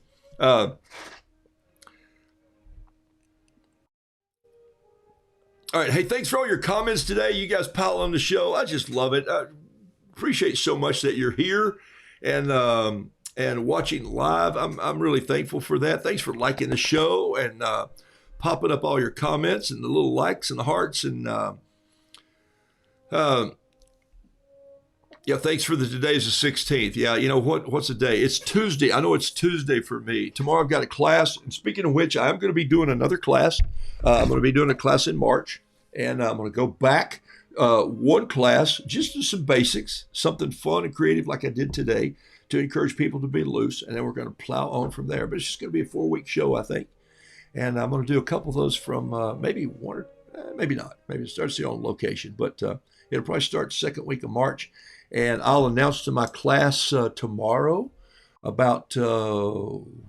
All right. Hey, thanks for all your comments today. You guys pile on the show. I just love it. I appreciate so much that you're here and watching live. I'm really thankful for that. Thanks for liking the show and popping up all your comments and the little likes and the hearts and yeah, thanks for today's the 16th. Yeah, you know what's the day? It's Tuesday. I know it's Tuesday for me. Tomorrow I've got a class. And speaking of which, I'm going to be doing another class. I'm going to be doing a class in March, and I'm going to go back one class, just to some basics, something fun and creative like I did today to encourage people to be loose, and then we're going to plow on from there. But it's just going to be a 4-week show, I think, and I'm going to do a couple of those from maybe one or maybe not. Maybe it starts on location, but it'll probably start second week of March. And I'll announce to my class tomorrow about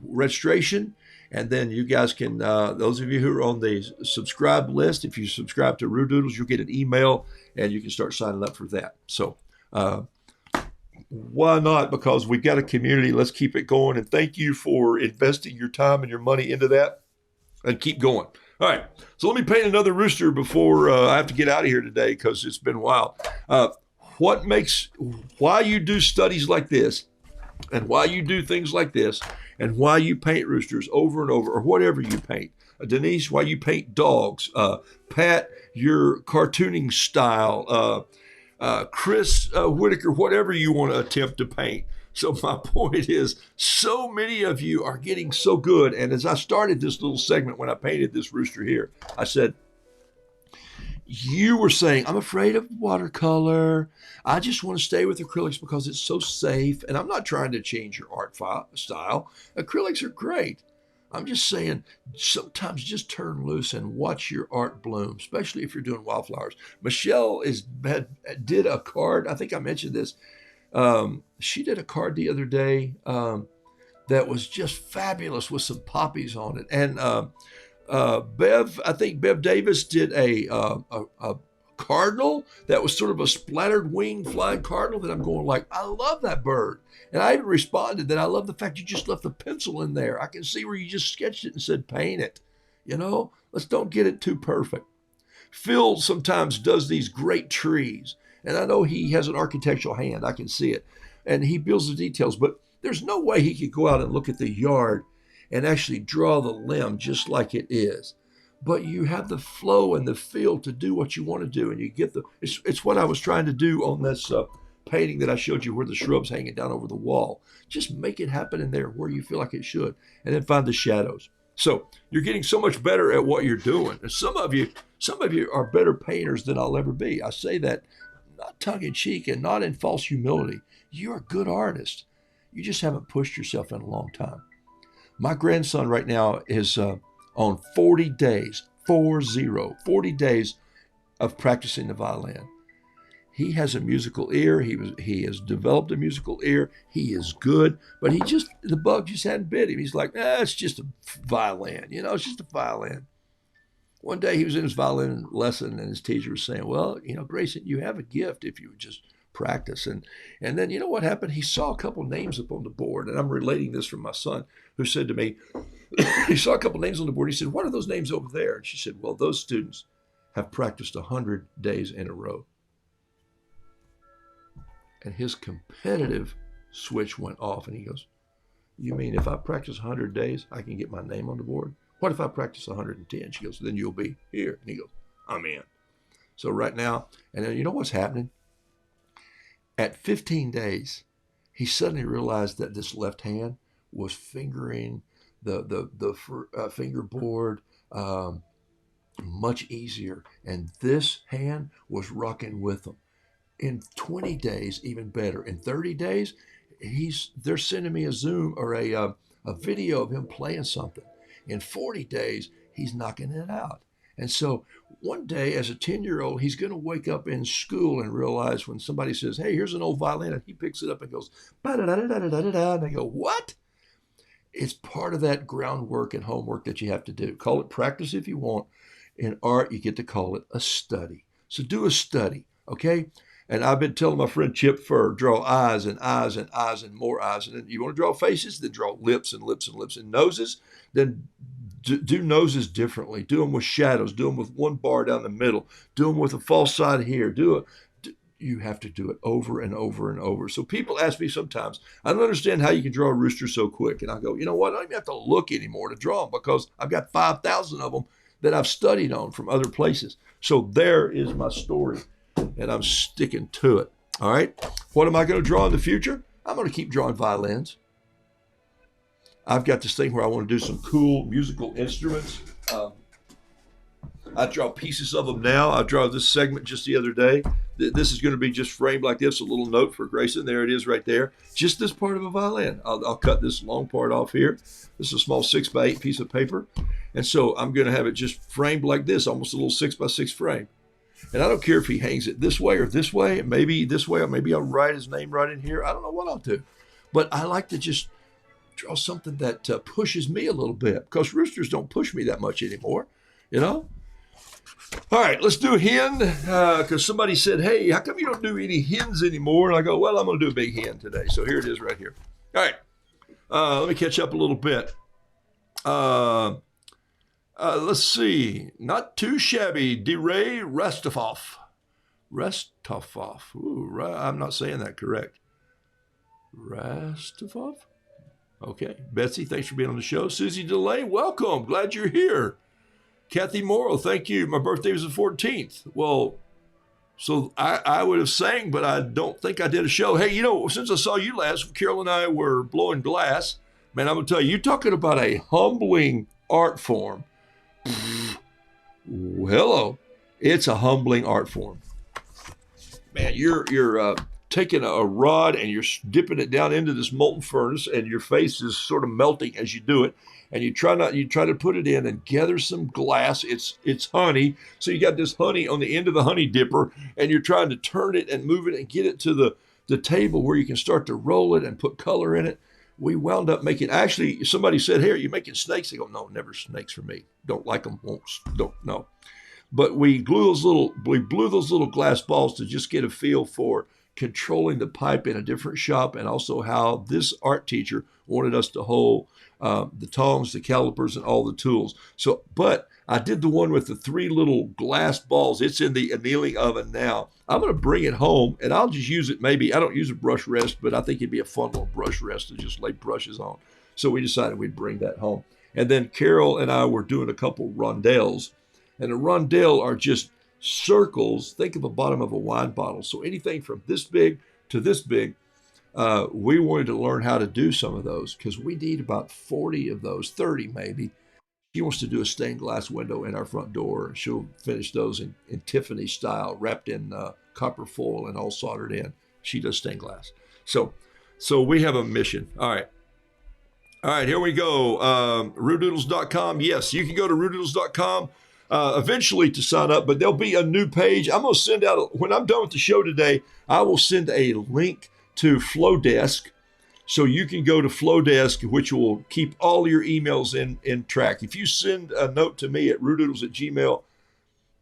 registration. And then you guys can, those of you who are on the subscribe list, if you subscribe to Roodoodles, you'll get an email and you can start signing up for that. So why not? Because we've got a community. Let's keep it going. And thank you for investing your time and your money into that and keep going. All right. So let me paint another rooster before I have to get out of here today because it's been a while. Why you do studies like this and why you do things like this and why you paint roosters over and over or whatever you paint. Denise, why you paint dogs. Pat, your cartooning style. Chris Whitaker, whatever you want to attempt to paint. So my point is, so many of you are getting so good. And as I started this little segment when I painted this rooster here, I said, you were saying, I'm afraid of watercolor. I just want to stay with acrylics because it's so safe. And I'm not trying to change your art style. Acrylics are great. I'm just saying, sometimes just turn loose and watch your art bloom, especially if you're doing wildflowers. Michelle did a card. I think I mentioned this. She did a card the other day that was just fabulous with some poppies on it. And I think Bev Davis did a cardinal that was sort of a splattered wing flying cardinal that I'm going like, I love that bird. And I even responded that I love the fact you just left the pencil in there. I can see where you just sketched it and said, paint it. You know, let's don't get it too perfect. Phil sometimes does these great trees. And I know he has an architectural hand. I can see it. And he builds the details. But there's no way he could go out and look at the yard and actually draw the limb just like it is. But you have the flow and the feel to do what you want to do. And you get it's what I was trying to do on this painting that I showed you where the shrub's hanging down over the wall. Just make it happen in there where you feel like it should. And then find the shadows. So you're getting so much better at what you're doing. And some of you are better painters than I'll ever be. I say that not tongue in cheek and not in false humility. You're a good artist. You just haven't pushed yourself in a long time. My grandson right now is on 40 days, 40 days of practicing the violin. He has a musical ear. He has developed a musical ear. He is good, but the bug just hadn't bit him. He's like, it's just a violin. You know, it's just a violin. One day he was in his violin lesson and his teacher was saying, well, you know, Grayson, you have a gift if you would just practice. And then you know what happened? He saw a couple names up on the board, and I'm relating this from my son, who said to me, he saw a couple names on the board. He said, what are those names over there? And she said, well, those students have practiced 100 days in a row. And his competitive switch went off, and he goes, you mean if I practice 100 days, I can get my name on the board? What if I practice 110? She goes, then you'll be here. And he goes, I'm in. So right now, and then you know what's happening? At 15 days, he suddenly realized that this left hand was fingering the fingerboard much easier. And this hand was rocking with him. In 20 days, even better. In 30 days, they're sending me a Zoom or a video of him playing something. In 40 days, he's knocking it out. And so one day, as a 10-year-old, he's going to wake up in school and realize when somebody says, hey, here's an old violin, and he picks it up and goes, ba-da-da-da-da-da-da-da, and they go, what? It's part of that groundwork and homework that you have to do. Call it practice if you want. In art, you get to call it a study. So do a study, okay? And I've been telling my friend Chip Furr, draw eyes and eyes and eyes and more eyes. And then you want to draw faces, then draw lips and lips and lips and noses. Then Do noses differently. Do them with shadows. Do them with one bar down the middle. Do them with a false side here. You have to do it over and over and over. So people ask me sometimes, I don't understand how you can draw a rooster so quick. And I go, you know what? I don't even have to look anymore to draw them because I've got 5,000 of them that I've studied on from other places. So there is my story, and I'm sticking to it. All right. What am I going to draw in the future? I'm going to keep drawing violins. I've got this thing where I want to do some cool musical instruments. I draw pieces of them now. I draw this segment just the other day. This is going to be just framed like this, a little note for Grayson. There it is right there. Just this part of a violin. I'll cut this long part off here. This is a small 6x8 piece of paper. And so I'm going to have it just framed like this, almost a little 6x6 frame. And I don't care if he hangs it this way or this way, maybe this way, or maybe I'll write his name right in here. I don't know what I'll do. But I like to just draw something that pushes me a little bit, because roosters don't push me that much anymore, you know? All right, let's do a hen, because somebody said, hey, how come you don't do any hens anymore? And I go, well, I'm going to do a big hen today. So here it is right here. All right, let me catch up a little bit. Let's see. Not too shabby. DeRay Restafov. Ooh, I'm not saying that correct. Restafov? Okay. Betsy, thanks for being on the show. Susie DeLay, welcome. Glad you're here. Kathy Morrow, thank you. My birthday was the 14th. Well, so I would have sang, but I don't think I did a show. Hey, you know, since I saw you last, Carol and I were blowing glass. Man, I'm going to tell you, you're talking about a humbling art form. Hello. It's a humbling art form. Man, you're taking a rod and you're dipping it down into this molten furnace, and your face is sort of melting as you do it. And you try to put it in and gather some glass. It's honey. So you got this honey on the end of the honey dipper, and you're trying to turn it and move it and get it to the table where you can start to roll it and put color in it. We wound up making, actually, somebody said, hey, are you making snakes? I go, no, never snakes for me. Don't like them, don't, no. But we blew those little glass balls to just get a feel for controlling the pipe in a different shop, and also how this art teacher wanted us to hold the tongs, the calipers, and all the tools. So, but I did the one with the 3 little glass balls. It's in the annealing oven now. I'm going to bring it home, and I'll just use it. Maybe I don't use a brush rest, but I think it'd be a fun little brush rest to just lay brushes on. So we decided we'd bring that home. And then Carol and I were doing a couple rondelles, and a rondelle are just circles. Think of the bottom of a wine bottle. So anything from this big to this big. We wanted to learn how to do some of those, because we need about 40 of those, 30 maybe. She wants to do a stained glass window in our front door. She'll finish those in Tiffany style, wrapped in copper foil and all soldered in. She does stained glass. So we have a mission. All right, here we go. Roodoodles.com. Yes, you can go to Roodoodles.com eventually to sign up, but there'll be a new page. I'm going to send out, when I'm done with the show today, I will send a link to Flowdesk, so you can go to Flowdesk, which will keep all your emails in track. If you send a note to me at roodoodles@gmail.com,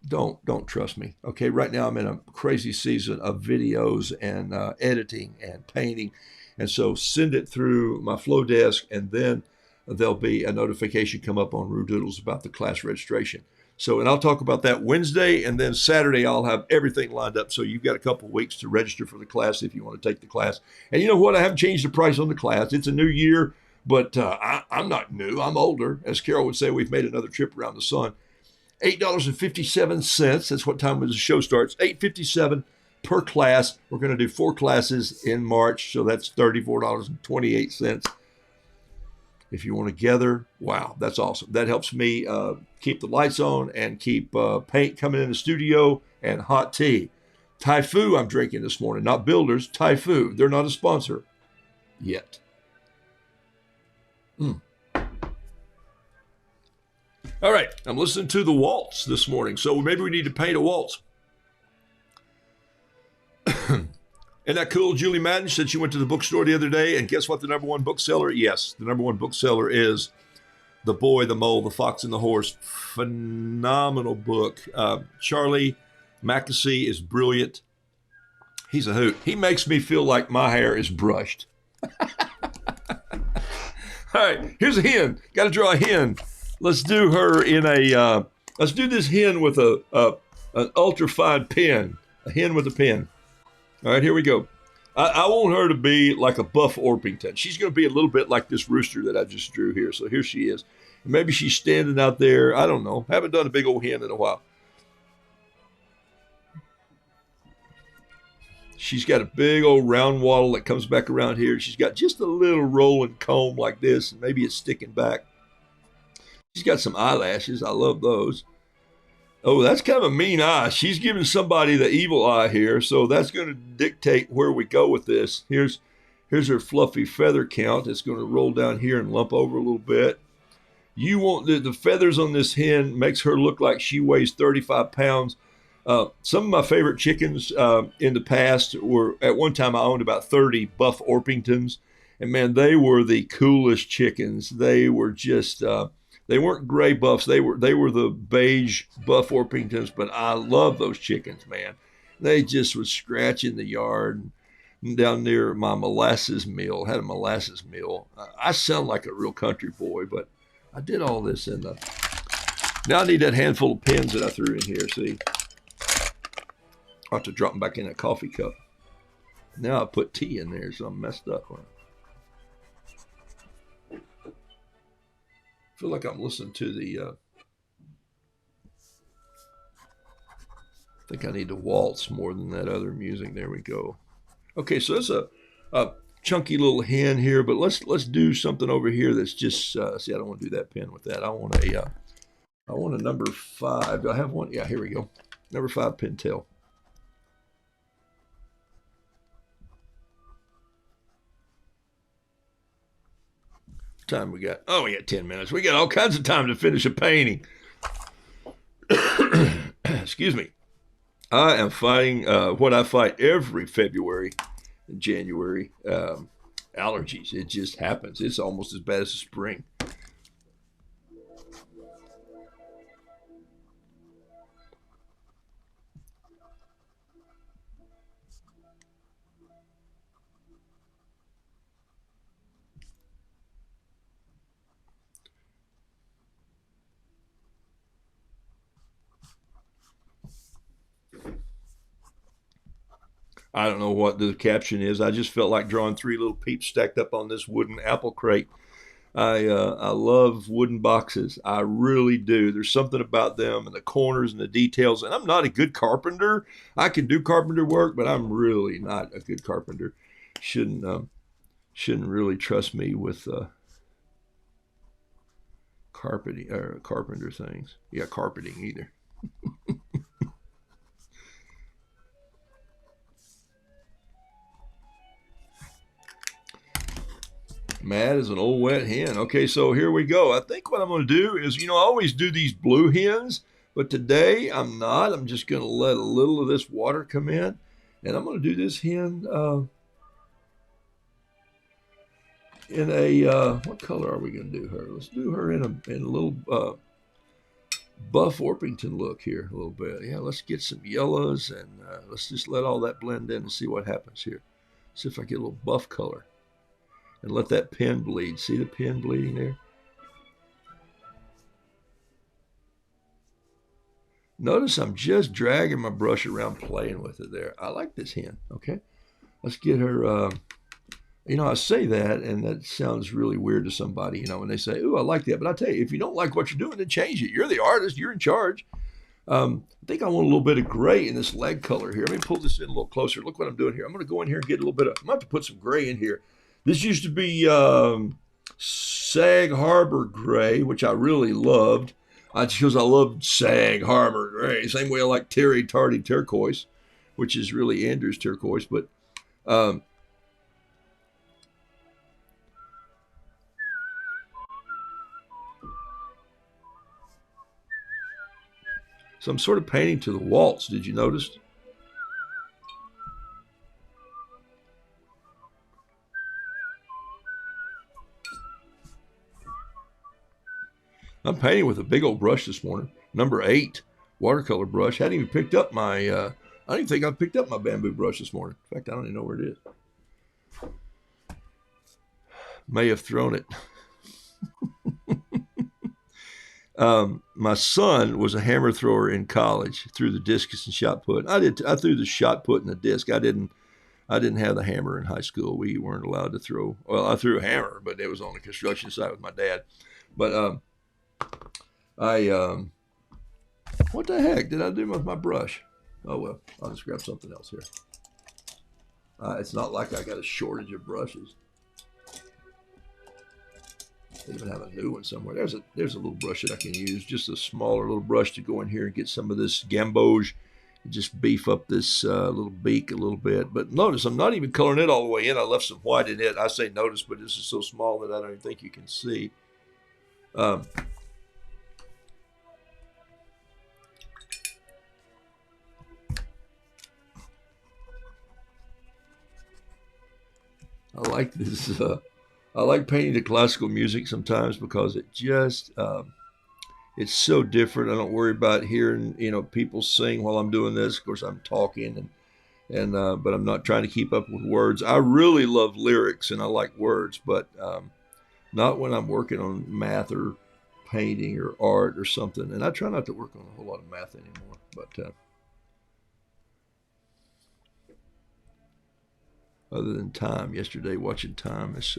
don't trust me. Okay, right now I'm in a crazy season of videos and editing and painting, and so send it through my Flowdesk, and then there'll be a notification come up on Roodoodles about the class registration. So, and I'll talk about that Wednesday, and then Saturday I'll have everything lined up. So you've got a couple of weeks to register for the class if you want to take the class. And you know what? I haven't changed the price on the class. It's a new year, but I'm not new. I'm older. As Carol would say, we've made another trip around the sun. $8.57. That's what time the show starts. $8.57 per class. We're going to do 4 classes in March, so that's $34.28. If you want to gather, wow, that's awesome. That helps me keep the lights on and keep paint coming in the studio and hot tea. Typhoon I'm drinking this morning, not Builders, Typhoon. They're not a sponsor yet. All right, I'm listening to the waltz this morning, so maybe we need to paint a waltz. Isn't that cool? Julie Madden said she went to the bookstore the other day, and guess what the number 1 bookseller? Yes, the number 1 bookseller is The Boy, the Mole, the Fox, and the Horse. Phenomenal book. Charlie Mackesy is brilliant. He's a hoot. He makes me feel like my hair is brushed. All right, here's a hen. Got to draw a hen. let's do her in a. Let's do this hen with an ultrafine pen. A hen with a pen. All right, here we go. I want her to be like a Buff Orpington. She's going to be a little bit like this rooster that I just drew here. So here she is. Maybe she's standing out there. I don't know. Haven't done a big old hen in a while. She's got a big old round wattle that comes back around here. She's got just a little rolling comb like this, and maybe it's sticking back. She's got some eyelashes. I love those. Oh, that's kind of a mean eye. She's giving somebody the evil eye here, so that's going to dictate where we go with this. Here's her fluffy feather count. It's going to roll down here and lump over a little bit. You want the feathers on this hen makes her look like she weighs 35 pounds. Some of my favorite chickens in the past were, at one time I owned about 30 Buff Orpingtons, and man, they were the coolest chickens. They were just they weren't gray buffs. They were the beige Buff Orpingtons, but I love those chickens, man. They just would scratch in the yard. Down near my molasses mill, had a molasses mill. I sound like a real country boy, but I did all this in the. Now I need that handful of pins that I threw in here. See, I'll have to drop them back in that coffee cup. Now I put tea in there, so I'm messed up. I feel like I'm listening to the. I think I need to waltz more than that other music. There we go. Okay, so that's a chunky little hen here, but let's do something over here that's just. See, I don't want to do that pin with that. I want a number 5. Do I have one? Yeah, here we go. Number 5 pintail. Time we got? Oh, we got 10 minutes. We got all kinds of time to finish a painting. Excuse me. I am fighting what I fight every February and January, allergies. It just happens. It's almost as bad as the spring. I don't know what the caption is. I just felt like drawing 3 little peeps stacked up on this wooden apple crate. I love wooden boxes. I really do. There's something about them and the corners and the details. And I'm not a good carpenter. I can do carpenter work, but I'm really not a good carpenter. Shouldn't really trust me with carpeting or carpenter things. Yeah, carpeting either. Mad as an old wet hen. Okay, so here we go. I think what I'm going to do is, I always do these blue hens, but today I'm not. I'm just going to let a little of this water come in, and I'm going to do this hen in a, what color are we going to do her? Let's do her in a little Buff Orpington look here a little bit. Yeah, let's get some yellows, and let's just let all that blend in and see what happens here. See if I get a little buff color. And let that pen bleed. See the pen bleeding there? Notice I'm just dragging my brush around, playing with it there. I like this hen, okay? Let's get her, I say that, and that sounds really weird to somebody, when they say, ooh, I like that. But I tell you, if you don't like what you're doing, then change it. You're the artist. You're in charge. I think I want a little bit of gray in this leg color here. Let me pull this in a little closer. Look what I'm doing here. I'm going to go in here and get a little bit of, I'm going to have to put some gray in here. This used to be Sag Harbor gray, which I really loved. Because I loved Sag Harbor gray. Same way I like Terry Tardy turquoise, which is really Andrew's turquoise. But so I'm sort of painting to the waltz. Did you notice? I'm painting with a big old brush this morning, number 8 watercolor brush. Hadn't even picked up my. I don't even think I picked up my bamboo brush this morning. In fact, I don't even know where it is. May have thrown it. My son was a hammer thrower in college, threw the discus and shot put. I threw the shot put and the disc. I didn't have the hammer in high school. We weren't allowed to throw. Well, I threw a hammer, but it was on the construction site with my dad. But I what the heck did I do with my brush? Oh well, I'll just grab something else here. It's not like I got a shortage of brushes. I even have a new one somewhere. There's a little brush that I can use, just a smaller little brush to go in here and get some of this gamboge and just beef up this little beak a little bit. But notice I'm not even coloring it all the way in. I left some white in it. I say notice, but this is so small that I don't even think you can see. I like this. I like painting to classical music sometimes because it just it's so different. I don't worry about hearing people sing while I'm doing this. Of course, I'm talking and but I'm not trying to keep up with words. I really love lyrics and I like words, but not when I'm working on math or painting or art or something. And I try not to work on a whole lot of math anymore. But other than time, yesterday watching time is.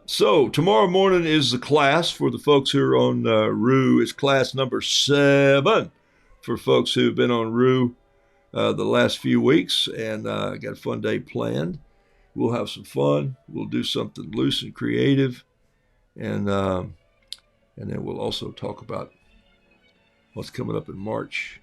So tomorrow morning is the class for the folks who are on Roo. It's class number 7 for folks who've been on Roo the last few weeks, and got a fun day planned. We'll have some fun. We'll do something loose and creative, and then we'll also talk about what's coming up in March.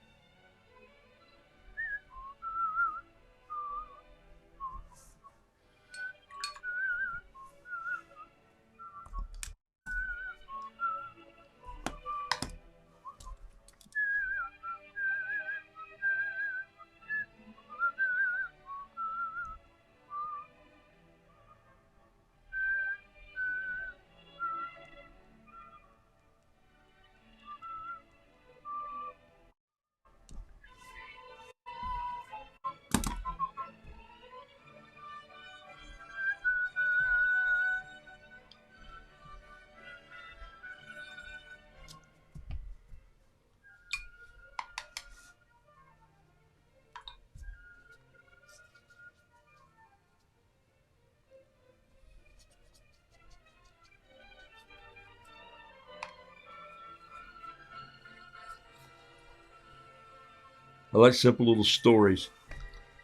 I like simple little stories.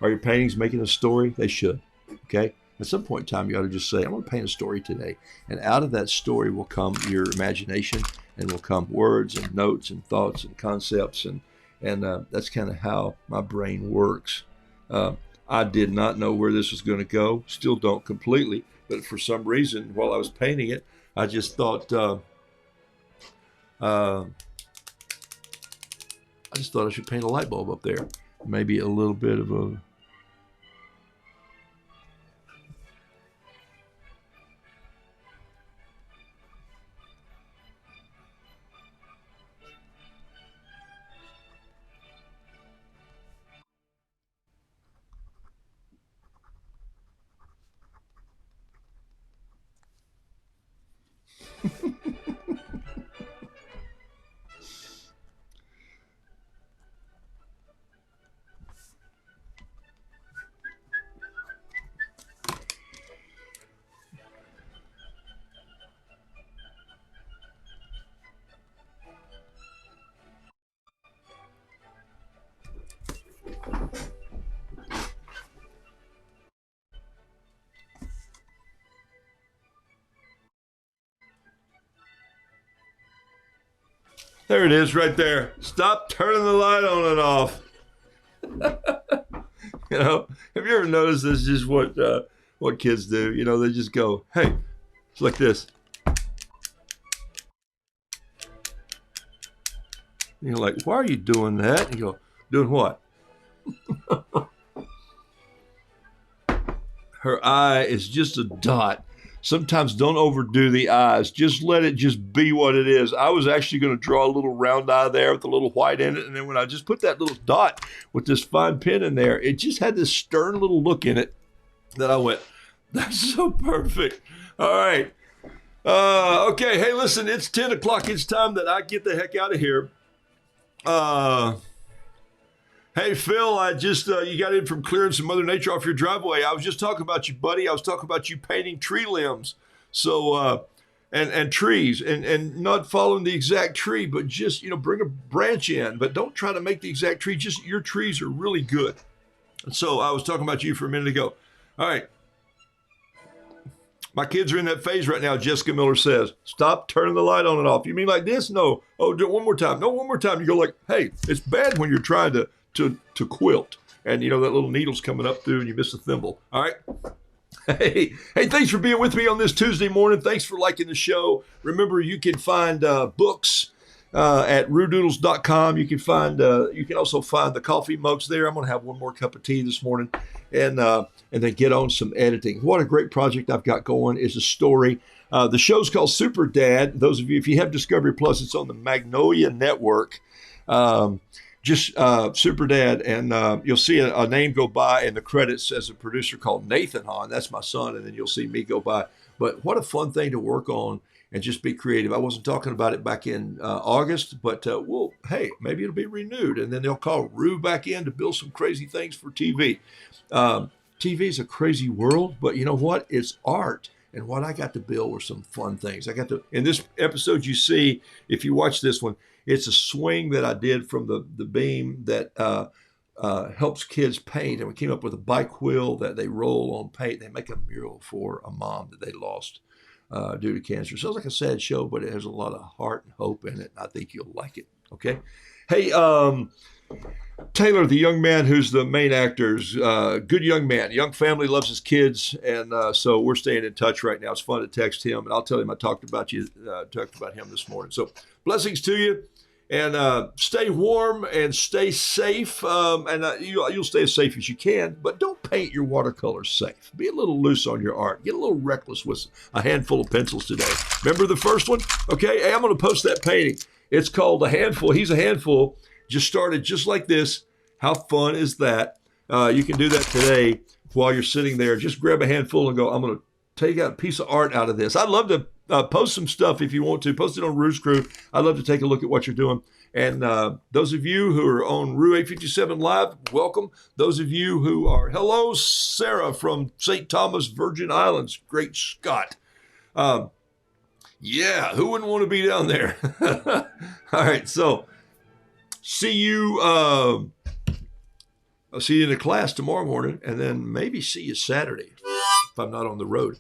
Are your paintings making a story? They should. Okay? At some point in time, you ought to just say, I'm going to paint a story today. And out of that story will come your imagination and will come words and notes and thoughts and concepts. And that's kind of how my brain works. I did not know where this was going to go. Still don't completely. But for some reason, while I was painting it, I just thought, I should paint a light bulb up there. Maybe a little bit of a... There it is right there. Stop turning the light on and off. Have you ever noticed this is just what kids do? They just go, hey, it's like this. And you're like, why are you doing that? And you go, doing what? Her eye is just a dot. Sometimes don't overdo the eyes. Just let it just be what it is. I was actually going to draw a little round eye there with a little white in it. And then when I just put that little dot with this fine pen in there, it just had this stern little look in it that I went, That's so perfect. All right. Okay. Hey, listen, it's 10 o'clock. It's time that I get the heck out of here. Hey, Phil, I just, you got in from clearing some Mother Nature off your driveway. I was just talking about you, buddy. I was talking about you painting tree limbs. So, and trees and not following the exact tree, but just, bring a branch in, but don't try to make the exact tree. Just your trees are really good. And so I was talking about you for a minute ago. All right. My kids are in that phase right now, Jessica Miller says. Stop turning the light on and off. You mean like this? No. Oh, do it one more time. No, one more time. You go like, hey, it's bad when you're trying to quilt. And, that little needle's coming up through and you miss a thimble. All right? Hey, thanks for being with me on this Tuesday morning. Thanks for liking the show. Remember, you can find books at roodoodles.com. You can also find the coffee mugs there. I'm going to have one more cup of tea this morning and then get on some editing. What a great project I've got going is a story. The show's called Super Dad. Those of you, if you have Discovery Plus, it's on the Magnolia Network. Just Super Dad, and you'll see a name go by in the credits as a producer called Nathan Hahn. That's my son, and then you'll see me go by. But what a fun thing to work on and just be creative. I wasn't talking about it back in August, but hey, maybe it'll be renewed, and then they'll call Rue back in to build some crazy things for TV. TV is a crazy world, but you know what? It's art. And what I got to build were some fun things. In this episode you see, if you watch this one, it's a swing that I did from the beam that helps kids paint. And we came up with a bike wheel that they roll on paint. They make a mural for a mom that they lost due to cancer. Sounds like a sad show, but it has a lot of heart and hope in it. I think you'll like it. Okay. Hey, Taylor, the young man who's the main actor's good young man, young family, loves his kids, and so we're staying in touch right now. It's fun to text him, and I'll tell him I talked about him this morning. So blessings to you, and stay warm and stay safe, and you'll stay as safe as you can, but don't paint your watercolors safe. Be a little loose on your art. Get a little reckless with a handful of pencils today. Remember the first one? Okay, hey, I'm going to post that painting. It's called A Handful. He's a handful. Just started just like this. How fun is that? You can do that today while you're sitting there. Just grab a handful and go, I'm going to take out a piece of art out of this. I'd love to post some stuff if you want to. Post it on Roo's Crew. I'd love to take a look at what you're doing. And those of you who are on Rue 857 Live, welcome. Those of you who are, hello, Sarah from St. Thomas, Virgin Islands. Great Scott. Yeah, who wouldn't want to be down there? All right, so see you. I'll see you in the class tomorrow morning, and then maybe see you Saturday if I'm not on the road.